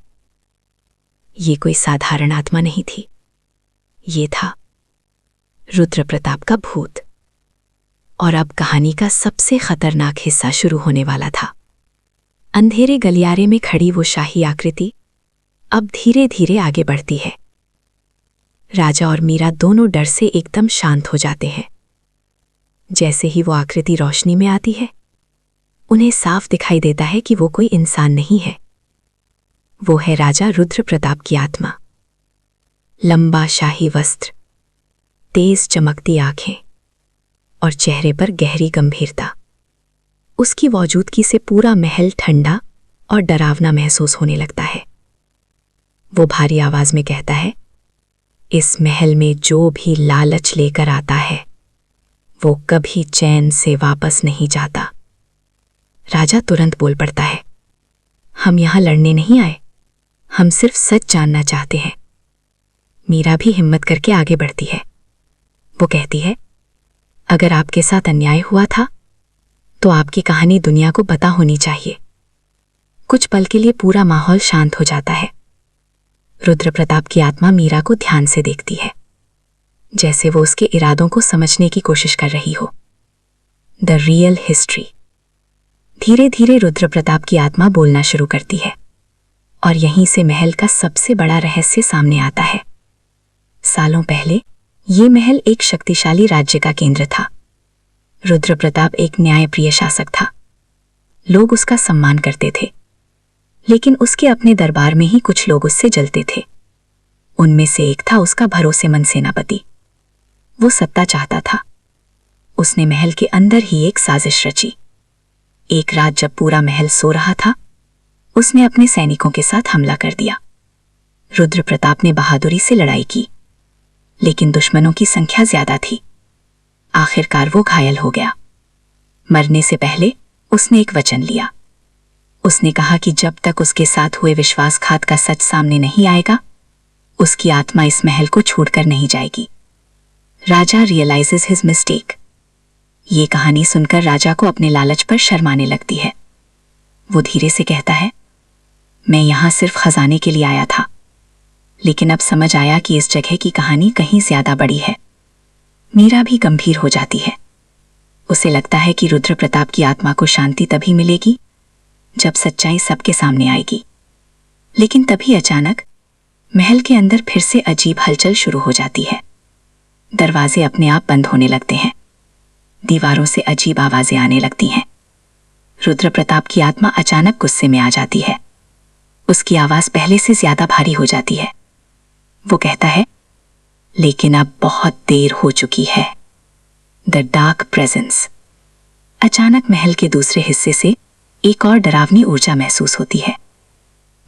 ये कोई साधारण आत्मा नहीं थी, ये था रुद्र प्रताप का भूत। और अब कहानी का सबसे खतरनाक हिस्सा शुरू होने वाला था। अंधेरे गलियारे में खड़ी वो शाही आकृति अब धीरे धीरे आगे बढ़ती है। राजा और मीरा दोनों डर से एकदम शांत हो जाते हैं। जैसे ही वो आकृति रोशनी में आती है, उन्हें साफ दिखाई देता है कि वो कोई इंसान नहीं है, वो है राजा रुद्र प्रताप की आत्मा। लंबा शाही वस्त्र, तेज चमकती आंखें और चेहरे पर गहरी गंभीरता। उसकी मौजूदगी से पूरा महल ठंडा और डरावना महसूस होने लगता है। वो भारी आवाज में कहता है, इस महल में जो भी लालच लेकर आता है वो कभी चैन से वापस नहीं जाता। राजा तुरंत बोल पड़ता है, हम यहां लड़ने नहीं आए, हम सिर्फ सच जानना चाहते हैं। मीरा भी हिम्मत करके आगे बढ़ती है। वो कहती है, अगर आपके साथ अन्याय हुआ था तो आपकी कहानी दुनिया को पता होनी चाहिए। कुछ पल के लिए पूरा माहौल शांत हो जाता है। रुद्र प्रताप की आत्मा मीरा को ध्यान से देखती है, जैसे वो उसके इरादों को समझने की कोशिश कर रही हो। The real history. धीरे धीरे रुद्र प्रताप की आत्मा बोलना शुरू करती है, और यहीं से महल का सबसे बड़ा रहस्य सामने आता है। सालों पहले ये महल एक शक्तिशाली राज्य का केंद्र था। रुद्र प्रताप एक न्यायप्रिय शासक था। लोग उसका सम्मान करते थे, लेकिन उसके अपने दरबार में ही कुछ लोग उससे जलते थे। उनमें से एक था उसका भरोसेमंद सेनापति। वो सत्ता चाहता था। उसने महल के अंदर ही एक साजिश रची। एक रात जब पूरा महल सो रहा था, उसने अपने सैनिकों के साथ हमला कर दिया। रुद्र प्रताप ने बहादुरी से लड़ाई की, लेकिन दुश्मनों की संख्या ज्यादा थी। आखिरकार वो घायल हो गया। मरने से पहले उसने एक वचन लिया। उसने कहा कि जब तक उसके साथ हुए विश्वासघात का सच सामने नहीं आएगा, उसकी आत्मा इस महल को छोड़कर नहीं जाएगी। राजा रियलाइजेस हिज मिस्टेक। ये कहानी सुनकर राजा को अपने लालच पर शर्माने लगती है। वो धीरे से कहता है, मैं यहां सिर्फ खजाने के लिए आया था, लेकिन अब समझ आया कि इस जगह की कहानी कहीं ज्यादा बड़ी है। मीरा भी गंभीर हो जाती है। उसे लगता है कि रुद्र प्रताप की आत्मा को शांति तभी मिलेगी जब सच्चाई सबके सामने आएगी। लेकिन तभी अचानक महल के अंदर फिर से अजीब हलचल शुरू हो जाती है। दरवाजे अपने आप बंद होने लगते हैं। दीवारों से अजीब आवाजें आने लगती हैं। रुद्र प्रताप की आत्मा अचानक गुस्से में आ जाती है। उसकी आवाज पहले से ज्यादा भारी हो जाती है। वो कहता है, लेकिन अब बहुत देर हो चुकी है। The dark presence. अचानक महल के दूसरे हिस्से से एक और डरावनी ऊर्जा महसूस होती है।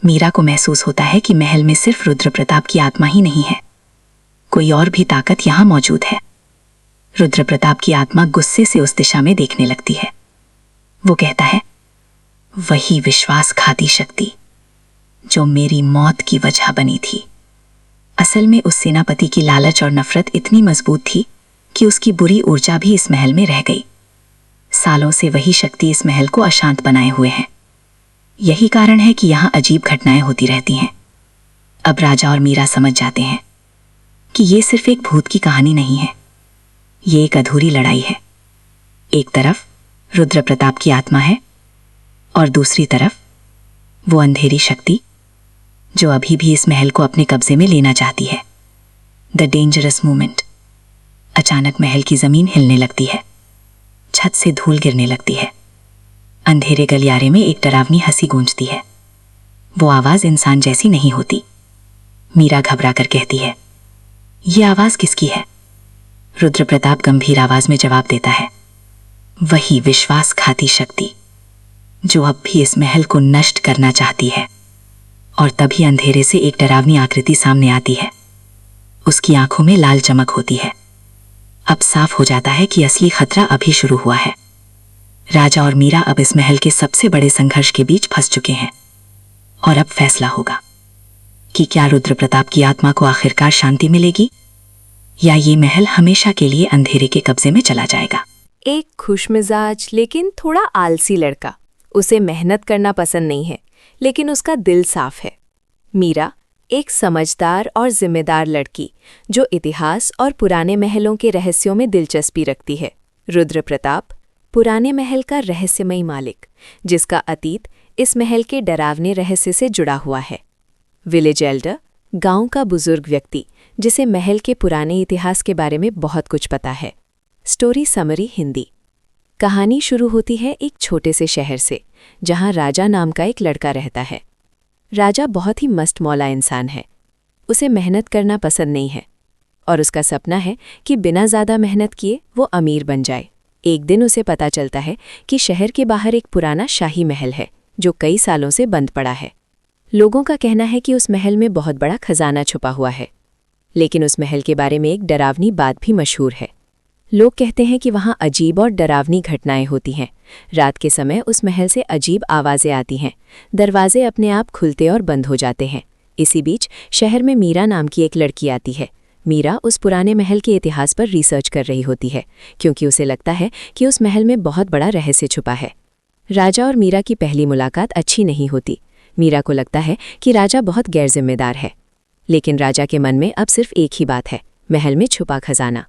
मीरा को महसूस होता है कि महल में सिर्फ रुद्र प्रताप की आत्मा ही नहीं है, कोई और भी ताकत यहां मौजूद है। रुद्र प्रताप की आत्मा गुस्से से उस दिशा में देखने लगती है। वो कहता है, वही विश्वासघाती शक्ति जो मेरी मौत की वजह बनी थी। असल में उस सेनापति की लालच और नफरत इतनी मजबूत थी कि उसकी बुरी ऊर्जा भी इस महल में रह गई। सालों से वही शक्ति इस महल को अशांत बनाए हुए है। यही कारण है कि यहां अजीब घटनाएं होती रहती हैं। अब राजा और मीरा समझ जाते हैं कि ये सिर्फ एक भूत की कहानी नहीं है, ये एक अधूरी लड़ाई है। एक तरफ रुद्र प्रताप की आत्मा है, और दूसरी तरफ वो अंधेरी शक्ति जो अभी भी इस महल को अपने कब्जे में लेना चाहती है। The dangerous moment. अचानक महल की जमीन हिलने लगती है, छत से धूल गिरने लगती है, अंधेरे गलियारे में एक डरावनी हंसी गूंजती है। वो आवाज इंसान जैसी नहीं होती। मीरा घबरा कर कहती है, ये आवाज किसकी है? रुद्र प्रताप गंभीर आवाज में जवाब देता है, वही विश्वासघाती शक्ति जो अब भी इस महल को नष्ट करना चाहती है। और तभी अंधेरे से एक डरावनी आकृति सामने आती है। उसकी आंखों में लाल चमक होती है। अब साफ हो जाता है कि असली खतरा अभी शुरू हुआ है। राजा और मीरा अब इस महल के सबसे बड़े संघर्ष के बीच फंस चुके हैं और अब फैसला होगा कि क्या रुद्र प्रताप की आत्मा को आखिरकार शांति मिलेगी या ये महल हमेशा के लिए अंधेरे के कब्जे में चला जाएगा। एक खुशमिजाज लेकिन थोड़ा आलसी लड़का। उसे मेहनत करना पसंद नहीं है, लेकिन उसका दिल साफ है। मीरा एक समझदार और जिम्मेदार लड़की जो इतिहास और पुराने महलों के रहस्यों में दिलचस्पी रखती है। रुद्र प्रताप पुराने महल का रहस्यमयी मालिक, जिसका अतीत इस महल के डरावने रहस्य से जुड़ा हुआ है। विलेज एल्डर गांव का बुजुर्ग व्यक्ति जिसे महल के पुराने इतिहास के बारे में बहुत कुछ पता है। Story summary Hindi. कहानी शुरू होती है एक छोटे से शहर से, जहां राजा नाम का एक लड़का रहता है। राजा बहुत ही मस्त मौला इंसान है। उसे मेहनत करना पसंद नहीं है और उसका सपना है कि बिना ज़्यादा मेहनत किए वो अमीर बन जाए। एक दिन उसे पता चलता है कि शहर के बाहर एक पुराना शाही महल है जो कई सालों से बंद पड़ा है। लोगों का कहना है कि उस महल में बहुत बड़ा खजाना छुपा हुआ है, लेकिन उस महल के बारे में एक डरावनी बात भी मशहूर है। लोग कहते हैं कि वहाँ अजीब और डरावनी घटनाएं होती हैं। रात के समय उस महल से अजीब आवाज़ें आती हैं, दरवाजे अपने आप खुलते और बंद हो जाते हैं। इसी बीच शहर में मीरा नाम की एक लड़की आती है। मीरा उस पुराने महल के इतिहास पर रिसर्च कर रही होती है, क्योंकि उसे लगता है कि उस महल में बहुत बड़ा रहस्य छुपा है। राजा और मीरा की पहली मुलाकात अच्छी नहीं होती। मीरा को लगता है कि राजा बहुत गैर जिम्मेदार है, लेकिन राजा के मन में अब सिर्फ एक ही बात है, महल में छुपा खजाना।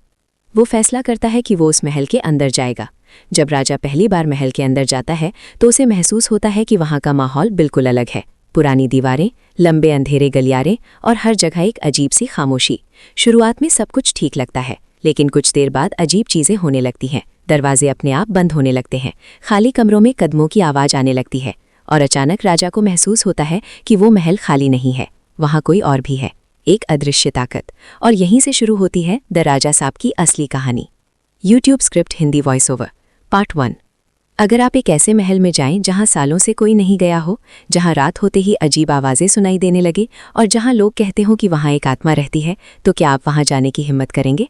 वो फैसला करता है कि वो उस महल के अंदर जाएगा। जब राजा पहली बार महल के अंदर जाता है तो उसे महसूस होता है कि वहाँ का माहौल बिल्कुल अलग है। पुरानी दीवारें, लंबे अंधेरे गलियारे और हर जगह एक अजीब सी खामोशी। शुरुआत में सब कुछ ठीक लगता है, लेकिन कुछ देर बाद अजीब चीज़ें होने लगती हैं। दरवाजे अपने आप बंद होने लगते हैं, खाली कमरों में कदमों की आवाज़ आने लगती है और अचानक राजा को महसूस होता है कि वो महल खाली नहीं है, वहाँ कोई और भी है, एक अदृश्य ताकत। और यहीं से शुरू होती है द राजा साहब की असली कहानी। YouTube script Hindi voice over part 1। अगर आप एक ऐसे महल में जाएं जहां सालों से कोई नहीं गया हो, जहां रात होते ही अजीब आवाज़ें सुनाई देने लगे और जहां लोग कहते हो कि वहां एक आत्मा रहती है, तो क्या आप वहां जाने की हिम्मत करेंगे?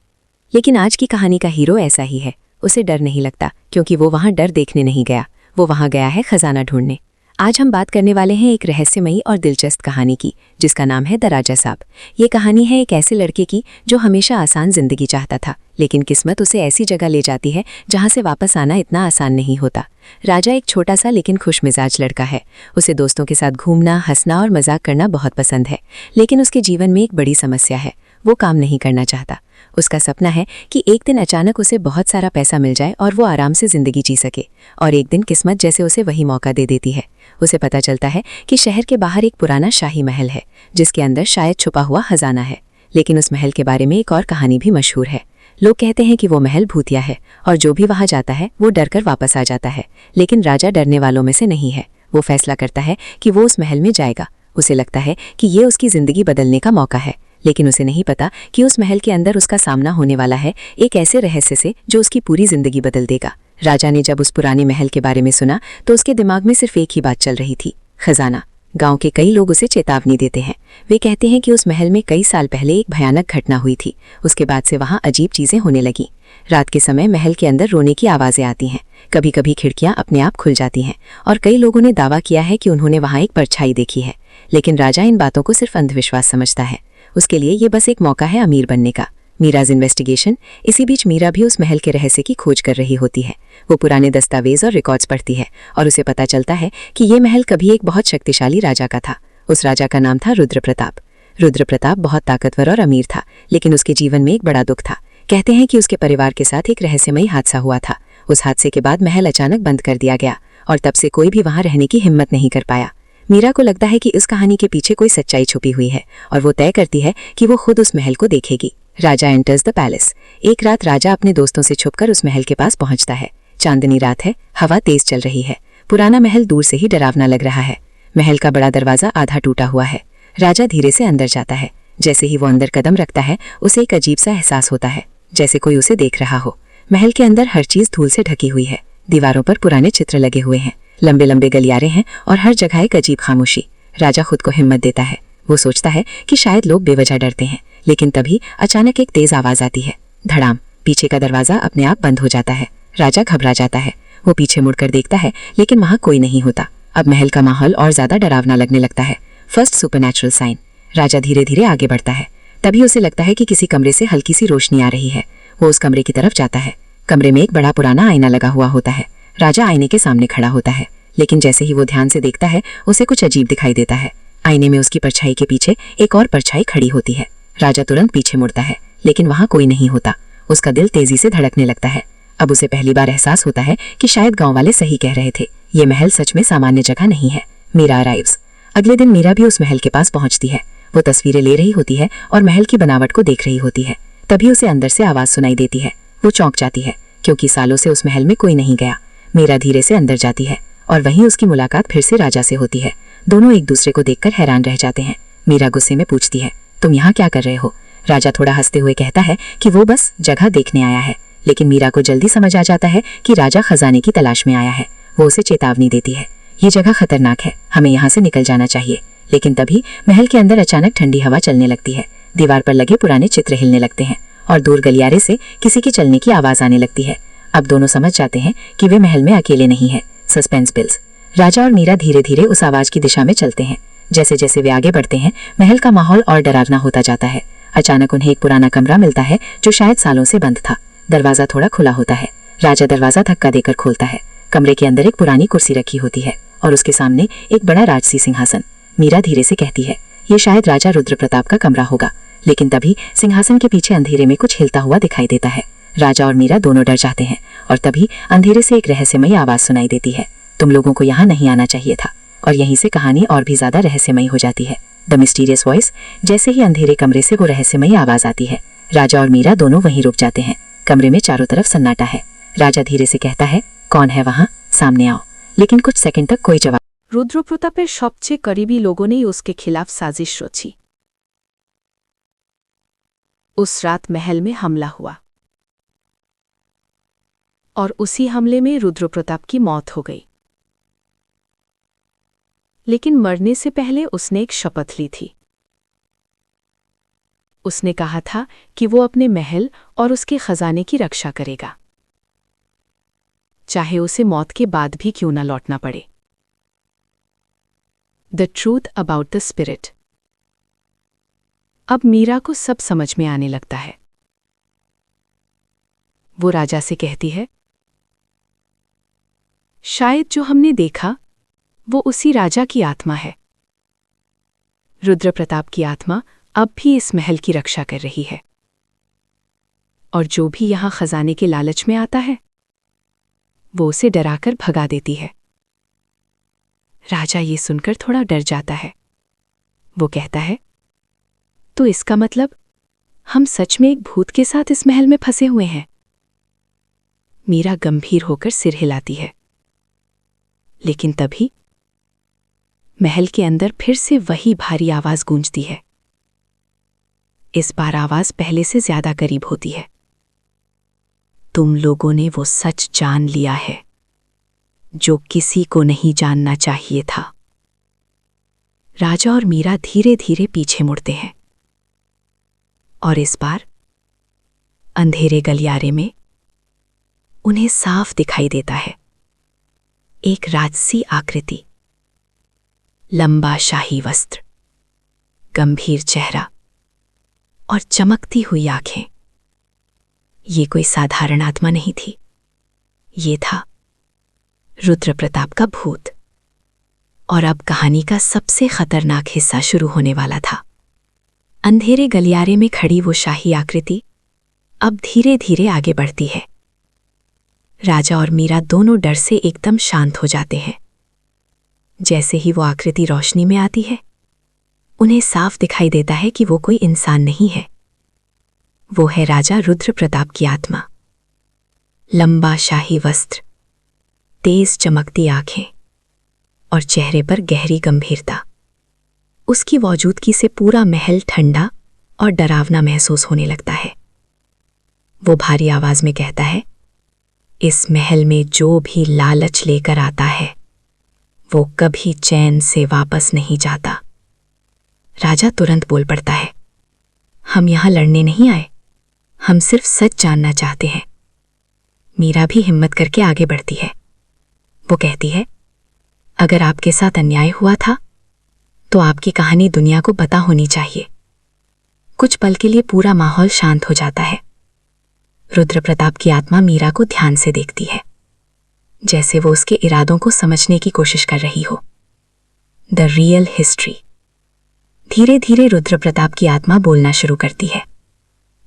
लेकिन आज की कहानी का हीरो ऐसा ही है। उसे डर नहीं लगता, क्योंकि वो वहां डर देखने नहीं गया, वो वहां गया है खजाना ढूंढने। आज हम बात करने वाले हैं एक रहस्यमयी और दिलचस्प कहानी की, जिसका नाम है द राजा साहब। ये कहानी है एक ऐसे लड़के की जो हमेशा आसान जिंदगी चाहता था, लेकिन किस्मत उसे ऐसी जगह ले जाती है जहां से वापस आना इतना आसान नहीं होता। राजा एक छोटा सा लेकिन खुशमिजाज लड़का है। उसे दोस्तों के साथ घूमना, हंसना और मजाक करना बहुत पसंद है, लेकिन उसके जीवन में एक बड़ी समस्या है, वो काम नहीं करना चाहता। उसका सपना है कि एक दिन अचानक उसे बहुत सारा पैसा मिल जाए और वो आराम से जिंदगी जी सके, और एक दिन किस्मत जैसे उसे वही मौका दे देती है। उसे पता चलता है कि शहर के बाहर एक पुराना शाही महल है, जिसके अंदर शायद छुपा हुआ खजाना है। लेकिन उस महल के बारे में एक और कहानी भी मशहूर है। लोग कहते हैं कि वो महल भूतिया है और जो भी वहां जाता है वो डरकर वापस आ जाता है। लेकिन राजा डरने वालों में से नहीं है। वो फैसला करता है कि वो उस महल में जाएगा। उसे लगता है कि ये उसकी जिंदगी बदलने का मौका है, लेकिन उसे नहीं पता कि उस महल के अंदर उसका सामना होने वाला है एक ऐसे रहस्य से जो उसकी पूरी जिंदगी बदल देगा। राजा ने जब उस पुराने महल के बारे में सुना तो उसके दिमाग में सिर्फ एक ही बात चल रही थी, खजाना। गांव के कई लोग उसे चेतावनी देते हैं। वे कहते हैं कि उस महल में कई साल पहले एक भयानक घटना हुई थी। उसके बाद से वहां अजीब चीजें होने लगी। रात के समय महल के अंदर रोने की आवाजें आती हैं, कभी कभी खिड़कियां अपने आप खुल जाती हैं, और कई लोगों ने दावा किया है कि उन्होंने वहां एक परछाई देखी है। लेकिन राजा इन बातों को सिर्फ अंधविश्वास समझता है। उसके लिए ये बस एक मौका है अमीर बनने का। मीराज इन्वेस्टिगेशन। इसी बीच मीरा भी उस महल के रहस्य की खोज कर रही होती है। वो पुराने दस्तावेज और रिकॉर्ड्स पढ़ती है और उसे पता चलता है कि ये महल कभी एक बहुत शक्तिशाली राजा का था। उस राजा का नाम था रुद्र प्रताप। रुद्र प्रताप बहुत ताकतवर और अमीर था, लेकिन उसके जीवन में एक बड़ा दुख था। कहते हैं कि उसके परिवार के साथ एक रहस्यमयी हादसा हुआ था। उस हादसे के बाद महल अचानक बंद कर दिया गया और तब से कोई भी वहां रहने की हिम्मत नहीं कर पाया। मीरा को लगता है कि इस कहानी के पीछे कोई सच्चाई छुपी हुई है और वो तय करती है कि वो खुद उस महल को देखेगी। राजा एंटर्स द पैलेस। एक रात राजा अपने दोस्तों से छुपकर उस महल के पास पहुंचता है। चांदनी रात है, हवा तेज चल रही है। पुराना महल दूर से ही डरावना लग रहा है। महल का बड़ा दरवाजा आधा टूटा हुआ है। राजा धीरे से अंदर जाता है। जैसे ही वो अंदर कदम रखता है उसे एक अजीब सा एहसास होता है, जैसे कोई उसे देख रहा हो। महल के अंदर हर चीज धूल से ढकी हुई है। दीवारों पर पुराने चित्र लगे हुए हैं, लंबे लंबे गलियारे हैं और हर जगह एक अजीब खामोशी। राजा खुद को हिम्मत देता है। वो सोचता है कि शायद लोग बेवजह डरते हैं, लेकिन तभी अचानक एक तेज आवाज आती है। धड़ाम। पीछे का दरवाजा अपने आप बंद हो जाता है। राजा घबरा जाता है। वो पीछे मुड़कर देखता है, लेकिन वहां कोई नहीं होता। अब महल का माहौल और ज्यादा डरावना लगने लगता है। First supernatural sign. राजा धीरे धीरे आगे बढ़ता है। तभी उसे लगता है कि किसी कमरे से हल्की सी रोशनी आ रही है। वो उस कमरे की तरफ जाता है। कमरे में एक बड़ा पुराना आईना लगा हुआ होता है। राजा आईने के सामने खड़ा होता है, लेकिन जैसे ही वो ध्यान से देखता है उसे कुछ अजीब दिखाई देता है। आईने में उसकी परछाई के पीछे एक और परछाई खड़ी होती है। राजा तुरंत पीछे मुड़ता है, लेकिन वहां कोई नहीं होता। उसका दिल तेजी से धड़कने लगता है। अब उसे पहली बार एहसास होता है कि शायद गांव वाले सही कह रहे थे, ये महल सच में सामान्य जगह नहीं है। मीरा अराइव्स। अगले दिन मीरा भी उस महल के पास पहुंचती है। वो तस्वीरें ले रही होती है और महल की बनावट को देख रही होती है। तभी उसे अंदर से आवाज सुनाई देती है। वो चौंक जाती है, क्योंकि सालों से उस महल में कोई नहीं गया। मीरा धीरे से अंदर जाती है और वहीं उसकी मुलाकात फिर से राजा से होती है। दोनों एक दूसरे को देखकर हैरान रह जाते हैं। मीरा गुस्से में पूछती है, तुम यहाँ क्या कर रहे हो? राजा थोड़ा हंसते हुए कहता है कि वो बस जगह देखने आया है। लेकिन मीरा को जल्दी समझ आ जाता है कि राजा खजाने की तलाश में आया है। वो उसे चेतावनी देती है, ये जगह खतरनाक है, हमें यहाँ से निकल जाना चाहिए। लेकिन तभी महल के अंदर अचानक ठंडी हवा चलने लगती है। दीवार पर लगे पुराने चित्र हिलने लगते हैं और दूर गलियारे से किसी के चलने की आवाज आने लगती है। अब दोनों समझ जाते हैं कि वे महल में अकेले नहीं हैं। Suspense bills. राजा और मीरा धीरे धीरे उस आवाज की दिशा में चलते हैं। जैसे जैसे वे आगे बढ़ते हैं महल का माहौल और डरावना होता जाता है। अचानक उन्हें एक पुराना कमरा मिलता है जो शायद सालों से बंद था। दरवाजा थोड़ा खुला होता है। राजा दरवाजा धक्का देकर खोलता है। कमरे के अंदर एक पुरानी कुर्सी रखी होती है और उसके सामने एक बड़ा राजसी सिंहासन। मीरा धीरे से कहती है, ये शायद राजा रुद्र प्रताप का कमरा होगा। लेकिन तभी सिंहासन के पीछे अंधेरे में कुछ हिलता हुआ दिखाई देता है। राजा और मीरा दोनों डर जाते हैं और तभी अंधेरे से एक रहस्यमयी आवाज सुनाई देती है, तुम लोगों को यहाँ नहीं आना चाहिए था। और यहीं से कहानी और भी ज्यादा रहस्यमयी हो जाती है। The mysterious voice. जैसे ही अंधेरे कमरे से वो रहस्यमयी आवाज आती है, राजा और मीरा दोनों वहीं रुक जाते हैं। कमरे में चारों तरफ सन्नाटा है। राजा धीरे से कहता है, कौन है वहां? सामने आओ। लेकिन कुछ सेकंड तक कोई जवाब। রুদ্রপ্রতাপের সবচেয়ে करीबी लोगों ने उसके खिलाफ साजिश रची। उस रात महल में हमला हुआ और उसी हमले में रुद्रप्रताप की मौत हो गई। लेकिन मरने से पहले उसने एक शपथ ली थी। उसने कहा था कि वो अपने महल और उसके खजाने की रक्षा करेगा, चाहे उसे मौत के बाद भी क्यों न लौटना पड़े। The truth about the spirit. अब मीरा को सब समझ में आने लगता है। वो राजा से कहती है, शायद जो हमने देखा वो उसी राजा की आत्मा है। रुद्रप्रताप की आत्मा अब भी इस महल की रक्षा कर रही है, और जो भी यहां खजाने के लालच में आता है वो उसे डराकर भगा देती है। राजा ये सुनकर थोड़ा डर जाता है। वो कहता है, तो इसका मतलब हम सच में एक भूत के साथ इस महल में फंसे हुए हैं। मीरा गंभीर होकर सिर हिलाती है। लेकिन तभी महल के अंदर फिर से वही भारी आवाज गूंजती है। इस बार आवाज पहले से ज्यादा करीब होती है। तुम लोगों ने वो सच जान लिया है जो किसी को नहीं जानना चाहिए था। राजा और मीरा धीरे धीरे पीछे मुड़ते हैं और इस बार अंधेरे गलियारे में उन्हें साफ दिखाई देता है एक राजसी आकृति, लंबा शाही वस्त्र, गंभीर चेहरा और चमकती हुई आंखें। ये कोई साधारण आत्मा नहीं थी, ये था रुद्रप्रताप का भूत। और अब कहानी का सबसे खतरनाक हिस्सा शुरू होने वाला था। अंधेरे गलियारे में खड़ी वो शाही आकृति अब धीरे धीरे आगे बढ़ती है। राजा और मीरा दोनों डर से एकदम शांत हो जाते हैं। जैसे ही वो आकृति रोशनी में आती है, उन्हें साफ दिखाई देता है कि वो कोई इंसान नहीं है। वो है राजा रुद्र प्रताप की आत्मा। लंबा शाही वस्त्र, तेज चमकती आंखें और चेहरे पर गहरी गंभीरता। उसकी मौजूदगी से पूरा महल ठंडा और डरावना महसूस होने लगता है। वो भारी आवाज में कहता है, इस महल में जो भी लालच लेकर आता है वो कभी चैन से वापस नहीं जाता। राजा तुरंत बोल पड़ता है, हम यहां लड़ने नहीं आए, हम सिर्फ सच जानना चाहते हैं। मीरा भी हिम्मत करके आगे बढ़ती है। वो कहती है, अगर आपके साथ अन्याय हुआ था तो आपकी कहानी दुनिया को पता होनी चाहिए। कुछ पल के लिए पूरा माहौल शांत हो जाता है। रुद्र प्रताप की आत्मा मीरा को ध्यान से देखती है, जैसे वो उसके इरादों को समझने की कोशिश कर रही हो। The real history. धीरे धीरे रुद्र प्रताप की आत्मा बोलना शुरू करती है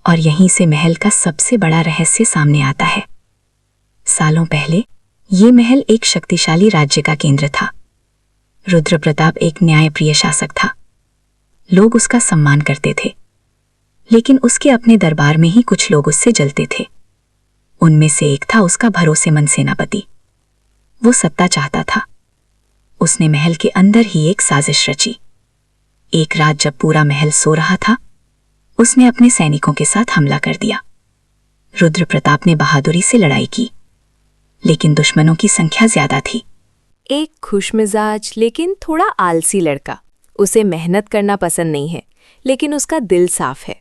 और यहीं से महल का सबसे बड़ा रहस्य सामने आता है। सालों पहले ये महल एक शक्तिशाली राज्य का केंद्र था। रुद्र प्रताप एक न्यायप्रिय शासक था। लोग उसका सम्मान करते थे, लेकिन उसके अपने दरबार में ही कुछ लोग उससे जलते थे। उनमें से एक था उसका भरोसेमंद सेनापति। वो सत्ता चाहता था। उसने महल के अंदर ही एक साजिश रची। एक रात जब पूरा महल सो रहा था, उसने अपने सैनिकों के साथ हमला कर दिया। रुद्र प्रताप ने बहादुरी से लड़ाई की, लेकिन दुश्मनों की संख्या ज्यादा थी। एक खुशमिजाज लेकिन थोड़ा आलसी लड़का। उसे मेहनत करना पसंद नहीं है, लेकिन उसका दिल साफ है।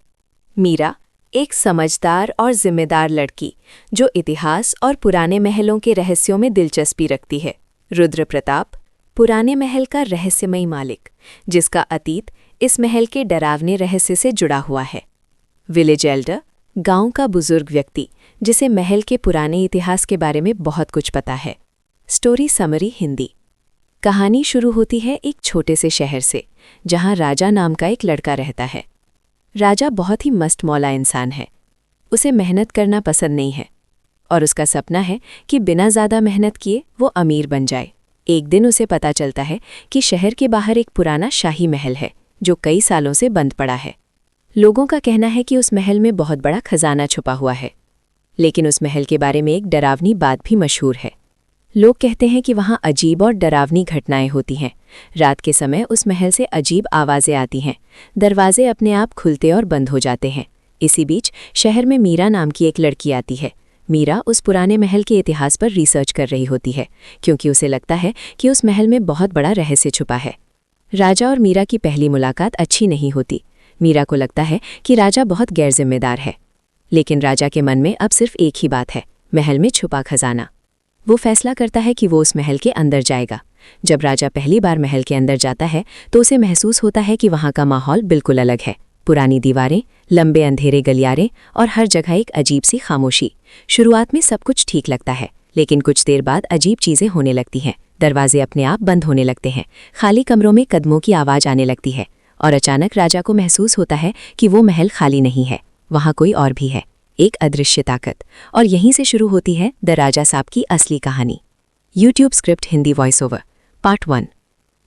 मीरा एक समझदार और जिम्मेदार लड़की जो इतिहास और पुराने महलों के रहस्यों में दिलचस्पी रखती है। रुद्र प्रताप पुराने महल का रहस्यमयी मालिक, जिसका अतीत इस महल के डरावने रहस्य से जुड़ा हुआ है। विलेज एल्डर गांव का बुजुर्ग व्यक्ति जिसे महल के पुराने इतिहास के बारे में बहुत कुछ पता है। Story summary Hindi. कहानी शुरू होती है एक छोटे से शहर से, जहां राजा नाम का एक लड़का रहता है। राजा बहुत ही मस्त मौला इंसान है। उसे मेहनत करना पसंद नहीं है और उसका सपना है कि बिना ज़्यादा मेहनत किए वो अमीर बन जाए। एक दिन उसे पता चलता है कि शहर के बाहर एक पुराना शाही महल है जो कई सालों से बंद पड़ा है। लोगों का कहना है कि उस महल में बहुत बड़ा खजाना छुपा हुआ है, लेकिन उस महल के बारे में एक डरावनी बात भी मशहूर है। लोग कहते हैं कि वहाँ अजीब और डरावनी घटनाएं होती हैं। रात के समय उस महल से अजीब आवाज़ें आती हैं, दरवाजे अपने आप खुलते और बंद हो जाते हैं। इसी बीच शहर में मीरा नाम की एक लड़की आती है। मीरा उस पुराने महल के इतिहास पर रिसर्च कर रही होती है, क्योंकि उसे लगता है कि उस महल में बहुत बड़ा रहस्य छुपा है। राजा और मीरा की पहली मुलाकात अच्छी नहीं होती। मीरा को लगता है कि राजा बहुत गैर जिम्मेदार है, लेकिन राजा के मन में अब सिर्फ एक ही बात है, महल में छुपा खजाना। वो फैसला करता है कि वो उस महल के अंदर जाएगा। जब राजा पहली बार महल के अंदर जाता है तो उसे महसूस होता है कि वहाँ का माहौल बिल्कुल अलग है। पुरानी दीवारें, लंबे अंधेरे गलियारे और हर जगह एक अजीब सी खामोशी। शुरुआत में सब कुछ ठीक लगता है, लेकिन कुछ देर बाद अजीब चीज़ें होने लगती हैं। दरवाजे अपने आप बंद होने लगते हैं, खाली कमरों में कदमों की आवाज़ आने लगती है और अचानक राजा को महसूस होता है कि वो महल खाली नहीं है, वहाँ कोई और भी है, एक अदृश्य ताकत। और यहीं से शुरू होती है द राजा साहब की असली कहानी। YouTube script Hindi voice over part 1।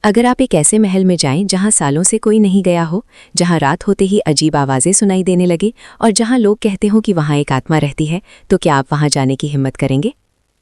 अगर आप एक ऐसे महल में जाएं जहां सालों से कोई नहीं गया हो, जहां रात होते ही अजीब आवाज़ें सुनाई देने लगे और जहां लोग कहते हो कि वहां एक आत्मा रहती है, तो क्या आप वहां जाने की हिम्मत करेंगे?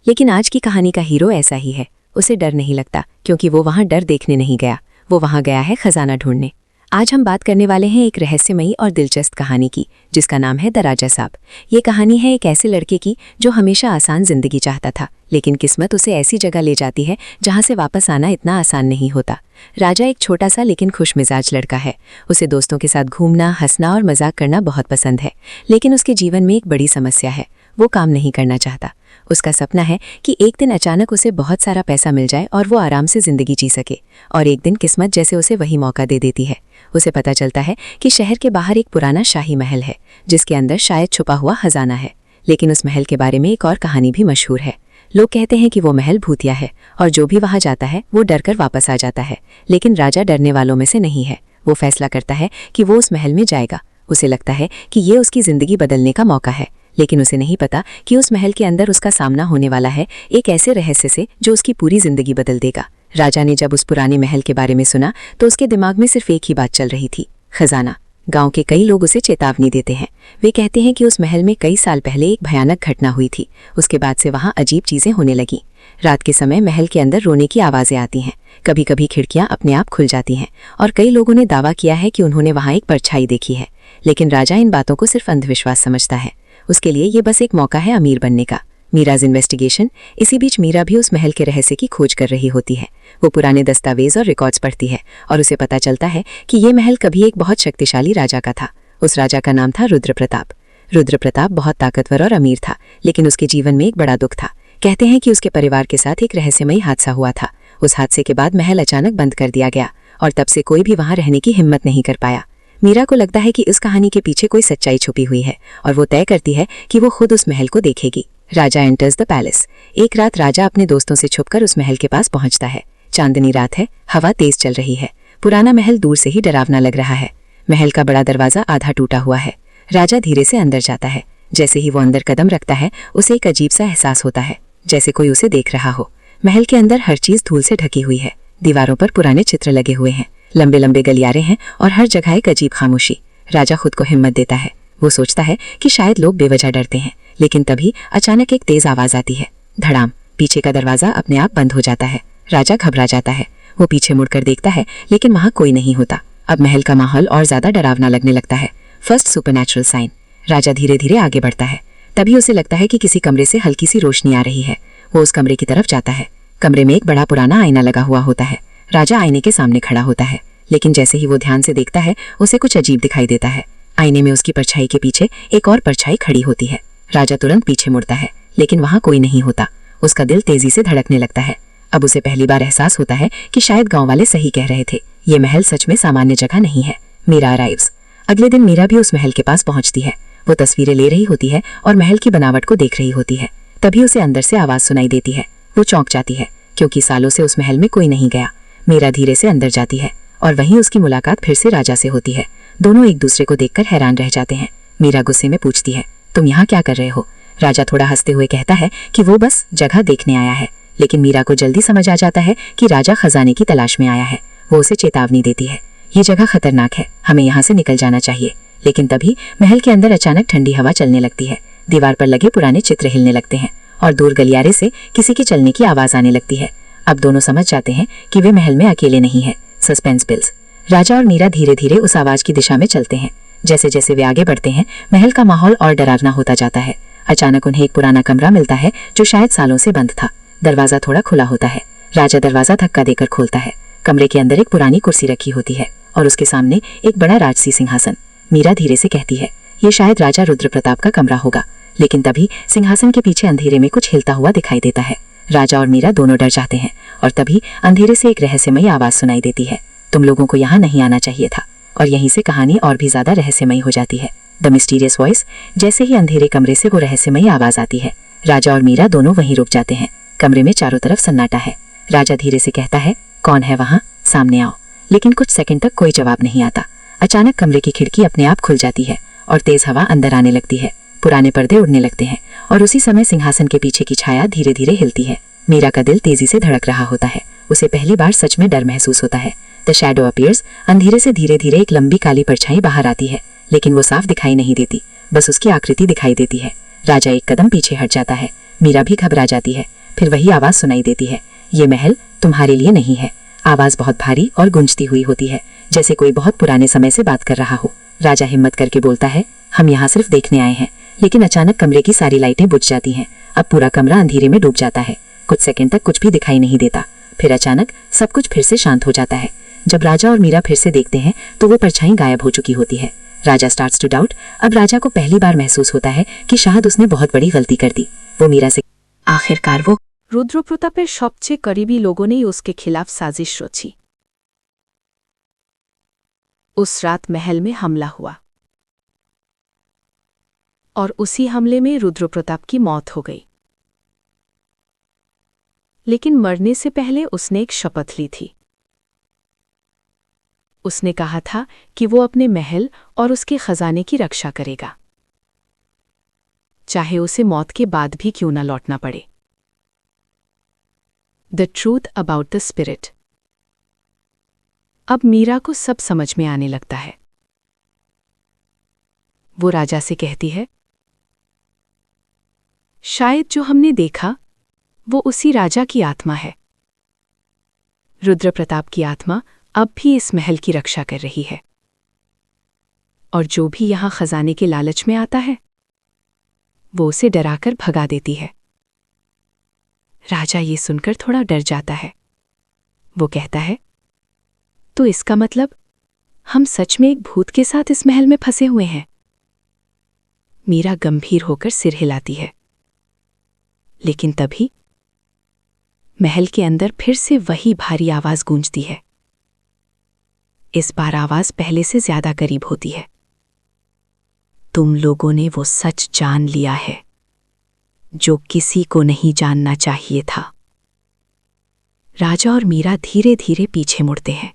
लेकिन आज की कहानी का हीरो ऐसा ही है। उसे डर नहीं लगता, क्योंकि वो वहां डर देखने नहीं गया, वो वहां गया है खजाना ढूंढने। आज हम बात करने वाले हैं एक रहस्यमयी और दिलचस्प कहानी की, जिसका नाम है द राजा साहब। ये कहानी है एक ऐसे लड़के की जो हमेशा आसान जिंदगी चाहता था, लेकिन किस्मत उसे ऐसी जगह ले जाती है जहां से वापस आना इतना आसान नहीं होता। राजा एक छोटा सा लेकिन खुशमिजाज लड़का है। उसे दोस्तों के साथ घूमना, हंसना और मजाक करना बहुत पसंद है, लेकिन उसके जीवन में एक बड़ी समस्या है, वो काम नहीं करना चाहता। उसका सपना है कि एक दिन अचानक उसे बहुत सारा पैसा मिल जाए और वो आराम से जिंदगी जी सके, और एक दिन किस्मत जैसे उसे वही मौका दे देती है। उसे पता चलता है कि शहर के बाहर एक पुराना शाही महल है, जिसके अंदर शायद छुपा हुआ खजाना है। लेकिन उस महल के बारे में एक और कहानी भी मशहूर है। लोग कहते हैं कि वो महल भूतिया है और जो भी वहां जाता है वो डरकर वापस आ जाता है। लेकिन राजा डरने वालों में से नहीं है। वो फैसला करता है कि वो उस महल में जाएगा। उसे लगता है कि ये उसकी जिंदगी बदलने का मौका है, लेकिन उसे नहीं पता कि उस महल के अंदर उसका सामना होने वाला है एक ऐसे रहस्य से जो उसकी पूरी जिंदगी बदल देगा। राजा ने जब उस पुराने महल के बारे में सुना तो उसके दिमाग में सिर्फ एक ही बात चल रही थी, खजाना। गांव के कई लोग उसे चेतावनी देते हैं। वे कहते हैं कि उस महल में कई साल पहले एक भयानक घटना हुई थी। उसके बाद से वहां अजीब चीजें होने लगीं। रात के समय महल के अंदर रोने की आवाजें आती हैं, कभी कभी खिड़कियां अपने आप खुल जाती हैं और कई लोगों ने दावा किया है कि उन्होंने वहां एक परछाई देखी है। लेकिन राजा इन बातों को सिर्फ अंधविश्वास समझता है। उसके लिए ये बस एक मौका है अमीर बनने का। मीराज इन्वेस्टिगेशन। इसी बीच मीरा भी उस महल के रहस्य की खोज कर रही होती है। वो पुराने दस्तावेज और रिकॉर्ड्स पढ़ती है और उसे पता चलता है कि ये महल कभी एक बहुत शक्तिशाली राजा का था। उस राजा का नाम था रुद्र प्रताप। रुद्र प्रताप बहुत ताकतवर और अमीर था, लेकिन उसके जीवन में एक बड़ा दुख था। कहते हैं कि उसके परिवार के साथ एक रहस्यमयी हादसा हुआ था। उस हादसे के बाद महल अचानक बंद कर दिया गया और तब से कोई भी वहां रहने की हिम्मत नहीं कर पाया। मीरा को लगता है कि इस कहानी के पीछे कोई सच्चाई छुपी हुई है और वो तय करती है कि वो खुद उस महल को देखेगी। राजा एंटर्स द पैलेस। एक रात राजा अपने दोस्तों से छुपकर उस महल के पास पहुंचता है। चांदनी रात है, हवा तेज चल रही है। पुराना महल दूर से ही डरावना लग रहा है। महल का बड़ा दरवाजा आधा टूटा हुआ है। राजा धीरे से अंदर जाता है। जैसे ही वो अंदर कदम रखता है उसे एक अजीब सा एहसास होता है, जैसे कोई उसे देख रहा हो। महल के अंदर हर चीज धूल से ढकी हुई है। दीवारों पर पुराने चित्र लगे हुए हैं, लंबे लंबे गलियारे हैं और हर जगह एक अजीब खामोशी। राजा खुद को हिम्मत देता है। वो सोचता है कि शायद लोग बेवजह डरते हैं, लेकिन तभी अचानक एक तेज आवाज आती है। धड़ाम। पीछे का दरवाजा अपने आप बंद हो जाता है। राजा घबरा जाता है। वो पीछे मुड़कर देखता है, लेकिन वहां कोई नहीं होता। अब महल का माहौल और ज्यादा डरावना लगने लगता है। First supernatural sign. राजा धीरे धीरे आगे बढ़ता है। तभी उसे लगता है कि किसी कमरे से हल्की सी रोशनी आ रही है। वो उस कमरे की तरफ जाता है। कमरे में एक बड़ा पुराना आईना लगा हुआ होता है। राजा आईने के सामने खड़ा होता है, लेकिन जैसे ही वो ध्यान से देखता है उसे कुछ अजीब दिखाई देता है। आईने में उसकी परछाई के पीछे एक और परछाई खड़ी होती है। राजा तुरंत पीछे मुड़ता है, लेकिन वहां कोई नहीं होता। उसका दिल तेजी से धड़कने लगता है। अब उसे पहली बार एहसास होता है कि शायद गांव वाले सही कह रहे थे, ये महल सच में सामान्य जगह नहीं है। मीरा अराइव्स। अगले दिन मीरा भी उस महल के पास पहुंचती है। वो तस्वीरें ले रही होती है और महल की बनावट को देख रही होती है। तभी उसे अंदर से आवाज सुनाई देती है। वो चौंक जाती है, क्योंकि सालों से उस महल में कोई नहीं गया। मीरा धीरे से अंदर जाती है और वहीं उसकी मुलाकात फिर से राजा से होती है। दोनों एक दूसरे को देखकर हैरान रह जाते हैं। मीरा गुस्से में पूछती है, तुम यहाँ क्या कर रहे हो? राजा थोड़ा हंसते हुए कहता है कि वो बस जगह देखने आया है। लेकिन मीरा को जल्दी समझ आ जाता है कि राजा खजाने की तलाश में आया है। वो उसे चेतावनी देती है, ये जगह खतरनाक है, हमें यहाँ से निकल जाना चाहिए। लेकिन तभी महल के अंदर अचानक ठंडी हवा चलने लगती है। दीवार पर लगे पुराने चित्र हिलने लगते हैं और दूर गलियारे से किसी के चलने की आवाज आने लगती है। अब दोनों समझ जाते हैं कि वे महल में अकेले नहीं हैं। Suspense bills. राजा और मीरा धीरे धीरे उस आवाज की दिशा में चलते हैं। जैसे जैसे वे आगे बढ़ते हैं महल का माहौल और डरावना होता जाता है। अचानक उन्हें एक पुराना कमरा मिलता है जो शायद सालों से बंद था। दरवाजा थोड़ा खुला होता है। राजा दरवाजा धक्का देकर खोलता है। कमरे के अंदर एक पुरानी कुर्सी रखी होती है और उसके सामने एक बड़ा राजसी सिंहासन। मीरा धीरे से कहती है, ये शायद राजा रुद्र प्रताप का कमरा होगा। लेकिन तभी सिंहासन के पीछे अंधेरे में कुछ हिलता हुआ दिखाई देता है। राजा और मीरा दोनों डर जाते हैं और तभी अंधेरे से एक रहस्यमयी आवाज सुनाई देती है, तुम लोगों को यहाँ नहीं आना चाहिए था। और यहीं से कहानी और भी ज्यादा रहस्यमयी हो जाती है। The mysterious voice. जैसे ही अंधेरे कमरे से वो रहस्यमयी आवाज आती है, राजा और मीरा दोनों वहीं रुक जाते हैं। कमरे में चारों तरफ सन्नाटा है। राजा धीरे से कहता है, कौन है वहां? सामने आओ। लेकिन कुछ सेकंड तक कोई जवाब नहीं आता। अचानक कमरे की खिड़की अपने आप खुल जाती है और तेज हवा अंदर आने लगती है। पुराने पर्दे उड़ने लगते हैं और उसी समय सिंहासन के पीछे की छाया धीरे धीरे हिलती है। मीरा का दिल तेजी से धड़क रहा होता है। उसे पहली बार सच में डर महसूस होता है। The shadow appears. अंधेरे से धीरे धीरे एक लंबी काली परछाई बाहर आती है, लेकिन वो साफ दिखाई नहीं देती, बस उसकी आकृति दिखाई देती है। राजा एक कदम पीछे हट जाता है। मीरा भी घबरा जाती है। फिर वही आवाज सुनाई देती है, ये महल तुम्हारे लिए नहीं है। आवाज बहुत भारी और गूंजती हुई होती है, जैसे कोई बहुत पुराने समय से बात कर रहा हो। राजा हिम्मत करके बोलता है, हम यहाँ सिर्फ देखने आए हैं। लेकिन अचानक कमरे की सारी लाइटें बुझ जाती हैं। अब पूरा कमरा अंधेरे में डूब जाता है। कुछ सेकंड तक कुछ भी दिखाई नहीं देता। फिर अचानक सब कुछ फिर से शांत हो जाता है। जब राजा और मीरा फिर से देखते हैं तो वो परछाई गायब हो चुकी होती है। राजा स्टार्ट्स टू डाउट। अब राजा को पहली बार महसूस होता है कि शायद उसने बहुत बड़ी गलती कर दी। वो मीरा से आखिरकार वो রুদ্র প্রতাপের সবচেয়ে करीबी लोगों ने उसके खिलाफ साजिश रची। उस रात महल में हमला हुआ और उसी हमले में रुद्र प्रताप की मौत हो गई। लेकिन मरने से पहले उसने एक शपथ ली थी। उसने कहा था कि वो अपने महल और उसके खजाने की रक्षा करेगा। चाहे उसे मौत के बाद भी क्यों न लौटना पड़े। The truth about the spirit. अब मीरा को सब समझ में आने लगता है। वो राजा से कहती है, शायद जो हमने देखा वो उसी राजा की आत्मा है। रुद्र प्रताप की आत्मा अब भी इस महल की रक्षा कर रही है, और जो भी यहां खजाने के लालच में आता है वो उसे डराकर भगा देती है। राजा ये सुनकर थोड़ा डर जाता है। वो कहता है, तो इसका मतलब हम सच में एक भूत के साथ इस महल में फंसे हुए हैं। मीरा गंभीर होकर सिर हिलाती है, लेकिन तभी महल के अंदर फिर से वही भारी आवाज गूंजती है। इस बार आवाज पहले से ज्यादा करीब होती है। तुम लोगों ने वो सच जान लिया है जो किसी को नहीं जानना चाहिए था। राजा और मीरा धीरे धीरे पीछे मुड़ते हैं,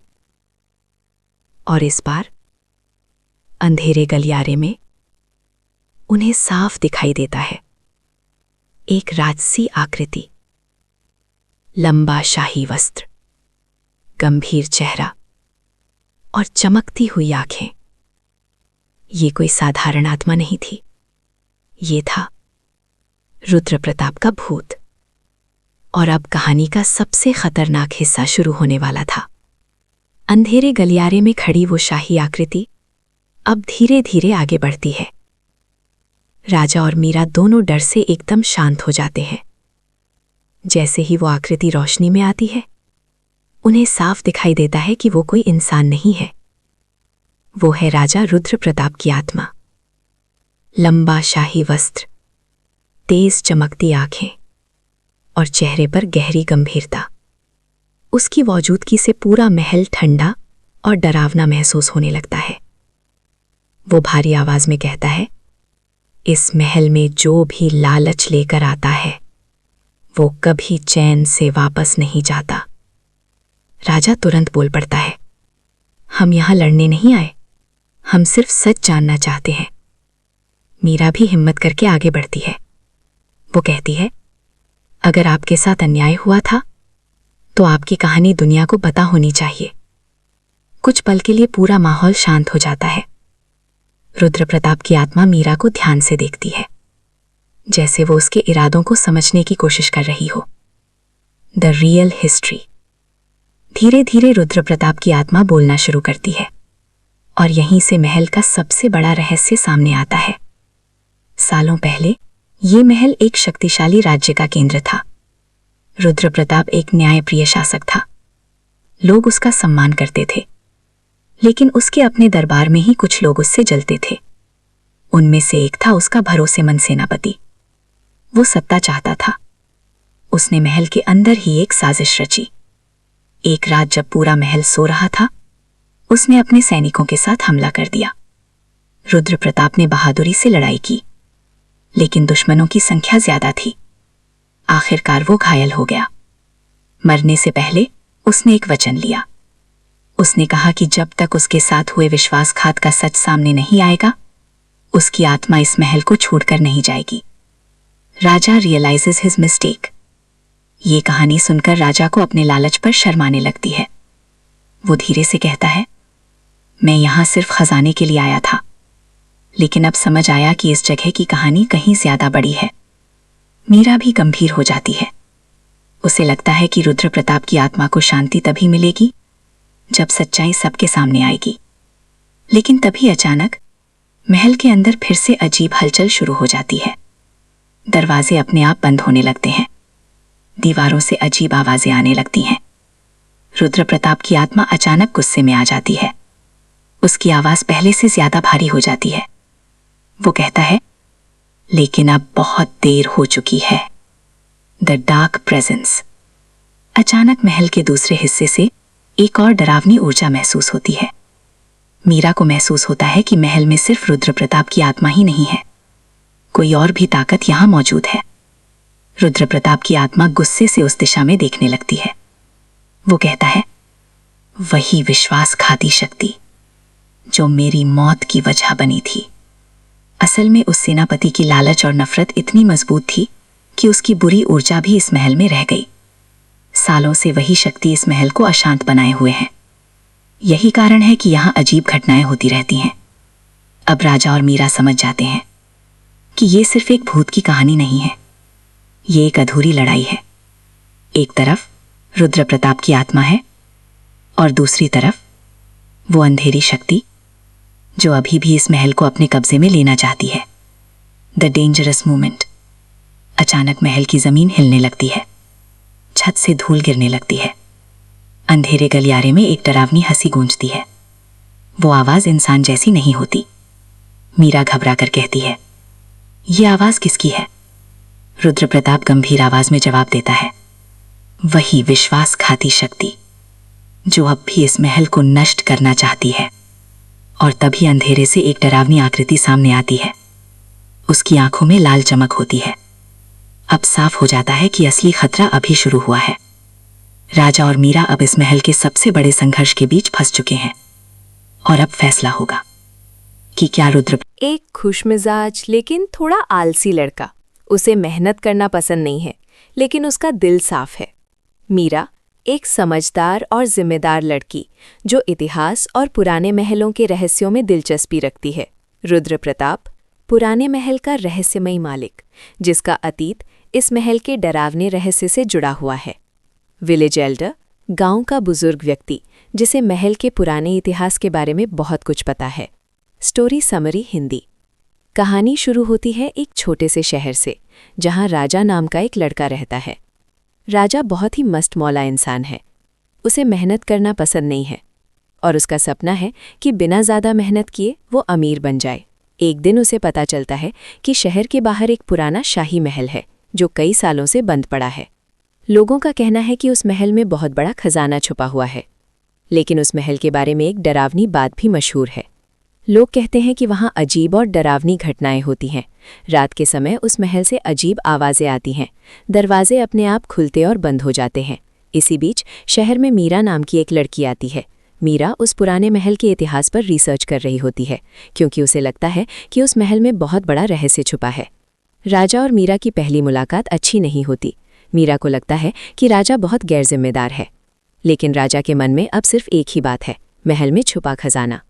और इस बार अंधेरे गलियारे में उन्हें साफ दिखाई देता है एक राजसी आकृति, लंबा शाही वस्त्र, गंभीर चेहरा और चमकती हुई आंखें। ये कोई साधारण आत्मा नहीं थी, ये था रुद्र प्रताप का भूत। और अब कहानी का सबसे खतरनाक हिस्सा शुरू होने वाला था। अंधेरे गलियारे में खड़ी वो शाही आकृति अब धीरे धीरे आगे बढ़ती है। राजा और मीरा दोनों डर से एकदम शांत हो जाते हैं। जैसे ही वो आकृति रोशनी में आती है, उन्हें साफ दिखाई देता है कि वो कोई इंसान नहीं है, वो है राजा रुद्र प्रताप की आत्मा। लंबा शाही वस्त्र, तेज चमकती आंखें और चेहरे पर गहरी गंभीरता। उसकी मौजूदगी से पूरा महल ठंडा और डरावना महसूस होने लगता है। वो भारी आवाज में कहता है, इस महल में जो भी लालच लेकर आता है वो कभी चैन से वापस नहीं जाता। राजा तुरंत बोल पड़ता है, हम यहां लड़ने नहीं आए, हम सिर्फ सच जानना चाहते हैं। मीरा भी हिम्मत करके आगे बढ़ती है। वो कहती है, अगर आपके साथ अन्याय हुआ था तो आपकी कहानी दुनिया को पता होनी चाहिए। कुछ पल के लिए पूरा माहौल शांत हो जाता है। रुद्र प्रताप की आत्मा मीरा को ध्यान से देखती है, जैसे वो उसके इरादों को समझने की कोशिश कर रही हो। The real history. धीरे धीरे रुद्र प्रताप की आत्मा बोलना शुरू करती है, और यहीं से महल का सबसे बड़ा रहस्य सामने आता है। सालों पहले ये महल एक शक्तिशाली राज्य का केंद्र था। रुद्र प्रताप एक न्यायप्रिय शासक था। लोग उसका सम्मान करते थे, लेकिन उसके अपने दरबार में ही कुछ लोग उससे जलते थे। उनमें से एक था उसका भरोसेमंद सेनापति। वो सत्ता चाहता था। उसने महल के अंदर ही एक साजिश रची। एक रात जब पूरा महल सो रहा था, उसने अपने सैनिकों के साथ हमला कर दिया। रुद्र प्रताप ने बहादुरी से लड़ाई की, लेकिन दुश्मनों की संख्या ज्यादा थी। आखिरकार वो घायल हो गया। मरने से पहले उसने एक वचन लिया। उसने कहा कि जब तक उसके साथ हुए विश्वासघात का सच सामने नहीं आएगा, उसकी आत्मा इस महल को छोड़कर नहीं जाएगी। राजा रियलाइजेस हिज मिस्टेक। ये कहानी सुनकर राजा को अपने लालच पर शर्माने लगती है। वो धीरे से कहता है, मैं यहां सिर्फ खजाने के लिए आया था, लेकिन अब समझ आया कि इस जगह की कहानी कहीं ज्यादा बड़ी है। मीरा भी गंभीर हो जाती है। उसे लगता है कि रुद्र प्रताप की आत्मा को शांति तभी मिलेगी जब सच्चाई सबके सामने आएगी। लेकिन तभी अचानक महल के अंदर फिर से अजीब हलचल शुरू हो जाती है। दरवाजे अपने आप बंद होने लगते हैं। दीवारों से अजीब आवाजें आने लगती हैं। रुद्र प्रताप की आत्मा अचानक गुस्से में आ जाती है। उसकी आवाज पहले से ज्यादा भारी हो जाती है। वो कहता है, लेकिन अब बहुत देर हो चुकी है। The dark presence. अचानक महल के दूसरे हिस्से से एक और डरावनी ऊर्जा महसूस होती है। मीरा को महसूस होता है कि महल में सिर्फ रुद्र प्रताप की आत्मा ही नहीं है, कोई और भी ताकत यहां मौजूद है। रुद्र प्रताप की आत्मा गुस्से से उस दिशा में देखने लगती है। वो कहता है, वही विश्वासघाती शक्ति जो मेरी मौत की वजह बनी थी, असल में उस सेनापति की लालच और नफरत इतनी मजबूत थी कि उसकी बुरी ऊर्जा भी इस महल में रह गई। सालों से वही शक्ति इस महल को अशांत बनाए हुए है। यही कारण है कि यहाँ अजीब घटनाएं होती रहती हैं। अब राजा और मीरा समझ जाते हैं कि ये सिर्फ एक भूत की कहानी नहीं है, ये एक अधूरी लड़ाई है। एक तरफ रुद्र प्रताप की आत्मा है और दूसरी तरफ वो अंधेरी शक्ति जो अभी भी इस महल को अपने कब्जे में लेना चाहती है। The dangerous movement. अचानक महल की जमीन हिलने लगती है, छत से धूल गिरने लगती है। अंधेरे गलियारे में एक डरावनी हंसी गूंजती है। वो आवाज इंसान जैसी नहीं होती। मीरा घबरा कर कहती है, ये आवाज किसकी है? रुद्र प्रताप गंभीर आवाज में जवाब देता है, वही विश्वासघाती शक्ति जो अब भी इस महल को नष्ट करना चाहती है। और तभी अंधेरे से एक डरावनी आकृति सामने आती है। उसकी आंखों में लाल चमक होती है। अब साफ हो जाता है कि असली खतरा अभी शुरू हुआ है। राजा और मीरा अब इस महल के सबसे बड़े संघर्ष के बीच फंस चुके हैं और अब फैसला होगा कि क्या रुद्र। एक खुशमिजाज लेकिन थोड़ा आलसी लड़का। उसे मेहनत करना पसंद नहीं है, लेकिन उसका दिल साफ है। मीरा एक समझदार और जिम्मेदार लड़की जो इतिहास और पुराने महलों के रहस्यों में दिलचस्पी रखती है। रुद्र प्रताप पुराने महल का रहस्यमयी मालिक, जिसका अतीत इस महल के डरावने रहस्य से जुड़ा हुआ है। विलेज एल्डर गांव का बुजुर्ग व्यक्ति जिसे महल के पुराने इतिहास के बारे में बहुत कुछ पता है। Story summary Hindi. कहानी शुरू होती है एक छोटे से शहर से, जहां राजा नाम का एक लड़का रहता है। राजा बहुत ही मस्त मौला इंसान है। उसे मेहनत करना पसंद नहीं है और उसका सपना है कि बिना ज़्यादा मेहनत किए वो अमीर बन जाए। एक दिन उसे पता चलता है कि शहर के बाहर एक पुराना शाही महल है जो कई सालों से बंद पड़ा है। लोगों का कहना है कि उस महल में बहुत बड़ा खजाना छुपा हुआ है, लेकिन उस महल के बारे में एक डरावनी बात भी मशहूर है। लोग कहते हैं कि वहाँ अजीब और डरावनी घटनाएं होती हैं। रात के समय उस महल से अजीब आवाज़ें आती हैं, दरवाजे अपने आप खुलते और बंद हो जाते हैं। इसी बीच शहर में मीरा नाम की एक लड़की आती है। मीरा उस पुराने महल के इतिहास पर रिसर्च कर रही होती है, क्योंकि उसे लगता है कि उस महल में बहुत बड़ा रहस्य छुपा है। राजा और मीरा की पहली मुलाकात अच्छी नहीं होती। मीरा को लगता है कि राजा बहुत गैर जिम्मेदार है, लेकिन राजा के मन में अब सिर्फ एक ही बात है, महल में छुपा खजाना।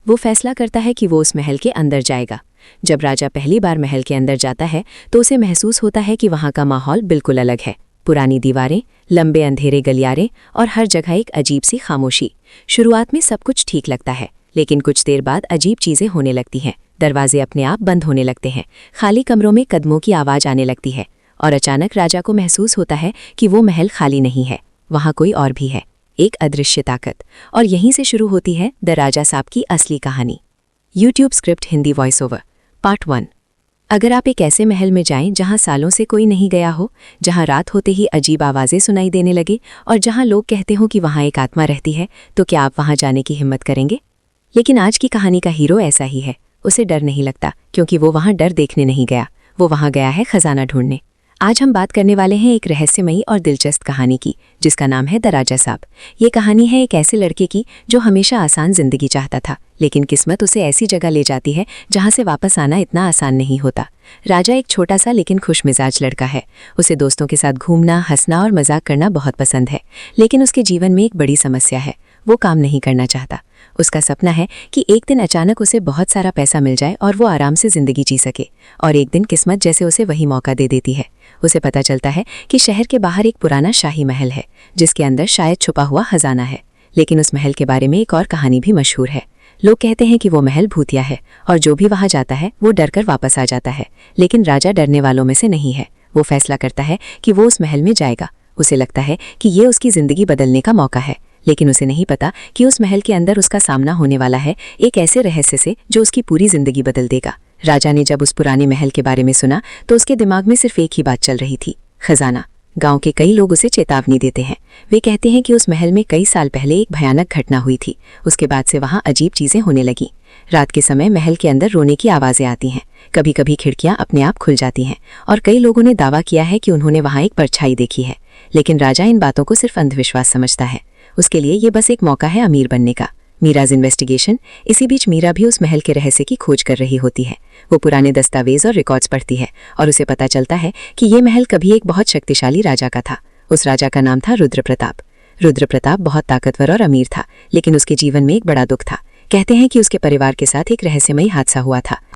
वो फैसला करता है कि वो उस महल के अंदर जाएगा। जब राजा पहली बार महल के अंदर जाता है तो उसे महसूस होता है कि वहाँ का माहौल बिल्कुल अलग है। पुरानी दीवारें, लंबे अंधेरे गलियारे और हर जगह एक अजीब सी खामोशी। शुरुआत में सब कुछ ठीक लगता है, लेकिन कुछ देर बाद अजीब चीज़ें होने लगती हैं। दरवाजे अपने आप बंद होने लगते हैं, खाली कमरों में कदमों की आवाज़ आने लगती है और अचानक राजा को महसूस होता है कि वो महल खाली नहीं है, वहाँ कोई और भी है, एक अदृश्य ताकत। और यहीं से शुरू होती है द राजा साहब की असली कहानी। YouTube script Hindi voice over part 1। अगर आप एक ऐसे महल में जाएं जहां सालों से कोई नहीं गया हो, जहां रात होते ही अजीब आवाज़ें सुनाई देने लगे और जहां लोग कहते हो कि वहां एक आत्मा रहती है, तो क्या आप वहां जाने की हिम्मत करेंगे? लेकिन आज की कहानी का हीरो ऐसा ही है। उसे डर नहीं लगता, क्योंकि वो वहां डर देखने नहीं गया, वो वहां गया है खजाना ढूंढने। आज हम बात करने वाले हैं एक रहस्यमयी और दिलचस्प कहानी की, जिसका नाम है द राजा साहब। ये कहानी है एक ऐसे लड़के की जो हमेशा आसान जिंदगी चाहता था, लेकिन किस्मत उसे ऐसी जगह ले जाती है जहां से वापस आना इतना आसान नहीं होता। राजा एक छोटा सा लेकिन खुशमिजाज लड़का है। उसे दोस्तों के साथ घूमना, हंसना और मजाक करना बहुत पसंद है, लेकिन उसके जीवन में एक बड़ी समस्या है, वो काम नहीं करना चाहता। उसका सपना है कि एक दिन अचानक उसे बहुत सारा पैसा मिल जाए और वो आराम से जिंदगी जी सके। और एक दिन किस्मत जैसे उसे वही मौका दे देती है। उसे पता चलता है कि शहर के बाहर एक पुराना शाही महल है, जिसके अंदर शायद छुपा हुआ खजाना है। लेकिन उस महल के बारे में एक और कहानी भी मशहूर है। लोग कहते हैं कि वो महल भूतिया है और जो भी वहां जाता है वो डरकर वापस आ जाता है। लेकिन राजा डरने वालों में से नहीं है। वो फैसला करता है कि वो उस महल में जाएगा। उसे लगता है कि ये उसकी जिंदगी बदलने का मौका है, लेकिन उसे नहीं पता कि उस महल के अंदर उसका सामना होने वाला है एक ऐसे रहस्य से जो उसकी पूरी जिंदगी बदल देगा। राजा ने जब उस पुराने महल के बारे में सुना तो उसके दिमाग में सिर्फ एक ही बात चल रही थी, खजाना। गांव के कई लोग उसे चेतावनी देते हैं। वे कहते हैं कि उस महल में कई साल पहले एक भयानक घटना हुई थी। उसके बाद से वहां अजीब चीजें होने लगी। रात के समय महल के अंदर रोने की आवाजें आती हैं, कभी कभी खिड़कियां अपने आप खुल जाती हैं और कई लोगों ने दावा किया है कि उन्होंने वहां एक परछाई देखी है। लेकिन राजा इन बातों को सिर्फ अंधविश्वास समझता है। उसके लिए ये बस एक मौका है अमीर बनने का। मीराज इन्वेस्टिगेशन। इसी बीच मीरा भी उस महल के रहस्य की खोज कर रही होती है। वो पुराने दस्तावेज और रिकॉर्ड्स पढ़ती है और उसे पता चलता है कि ये महल कभी एक बहुत शक्तिशाली राजा का था। उस राजा का नाम था रुद्र प्रताप। रुद्र प्रताप बहुत ताकतवर और अमीर था, लेकिन उसके जीवन में एक बड़ा दुख था। कहते हैं कि उसके परिवार के साथ एक रहस्यमयी हादसा हुआ था।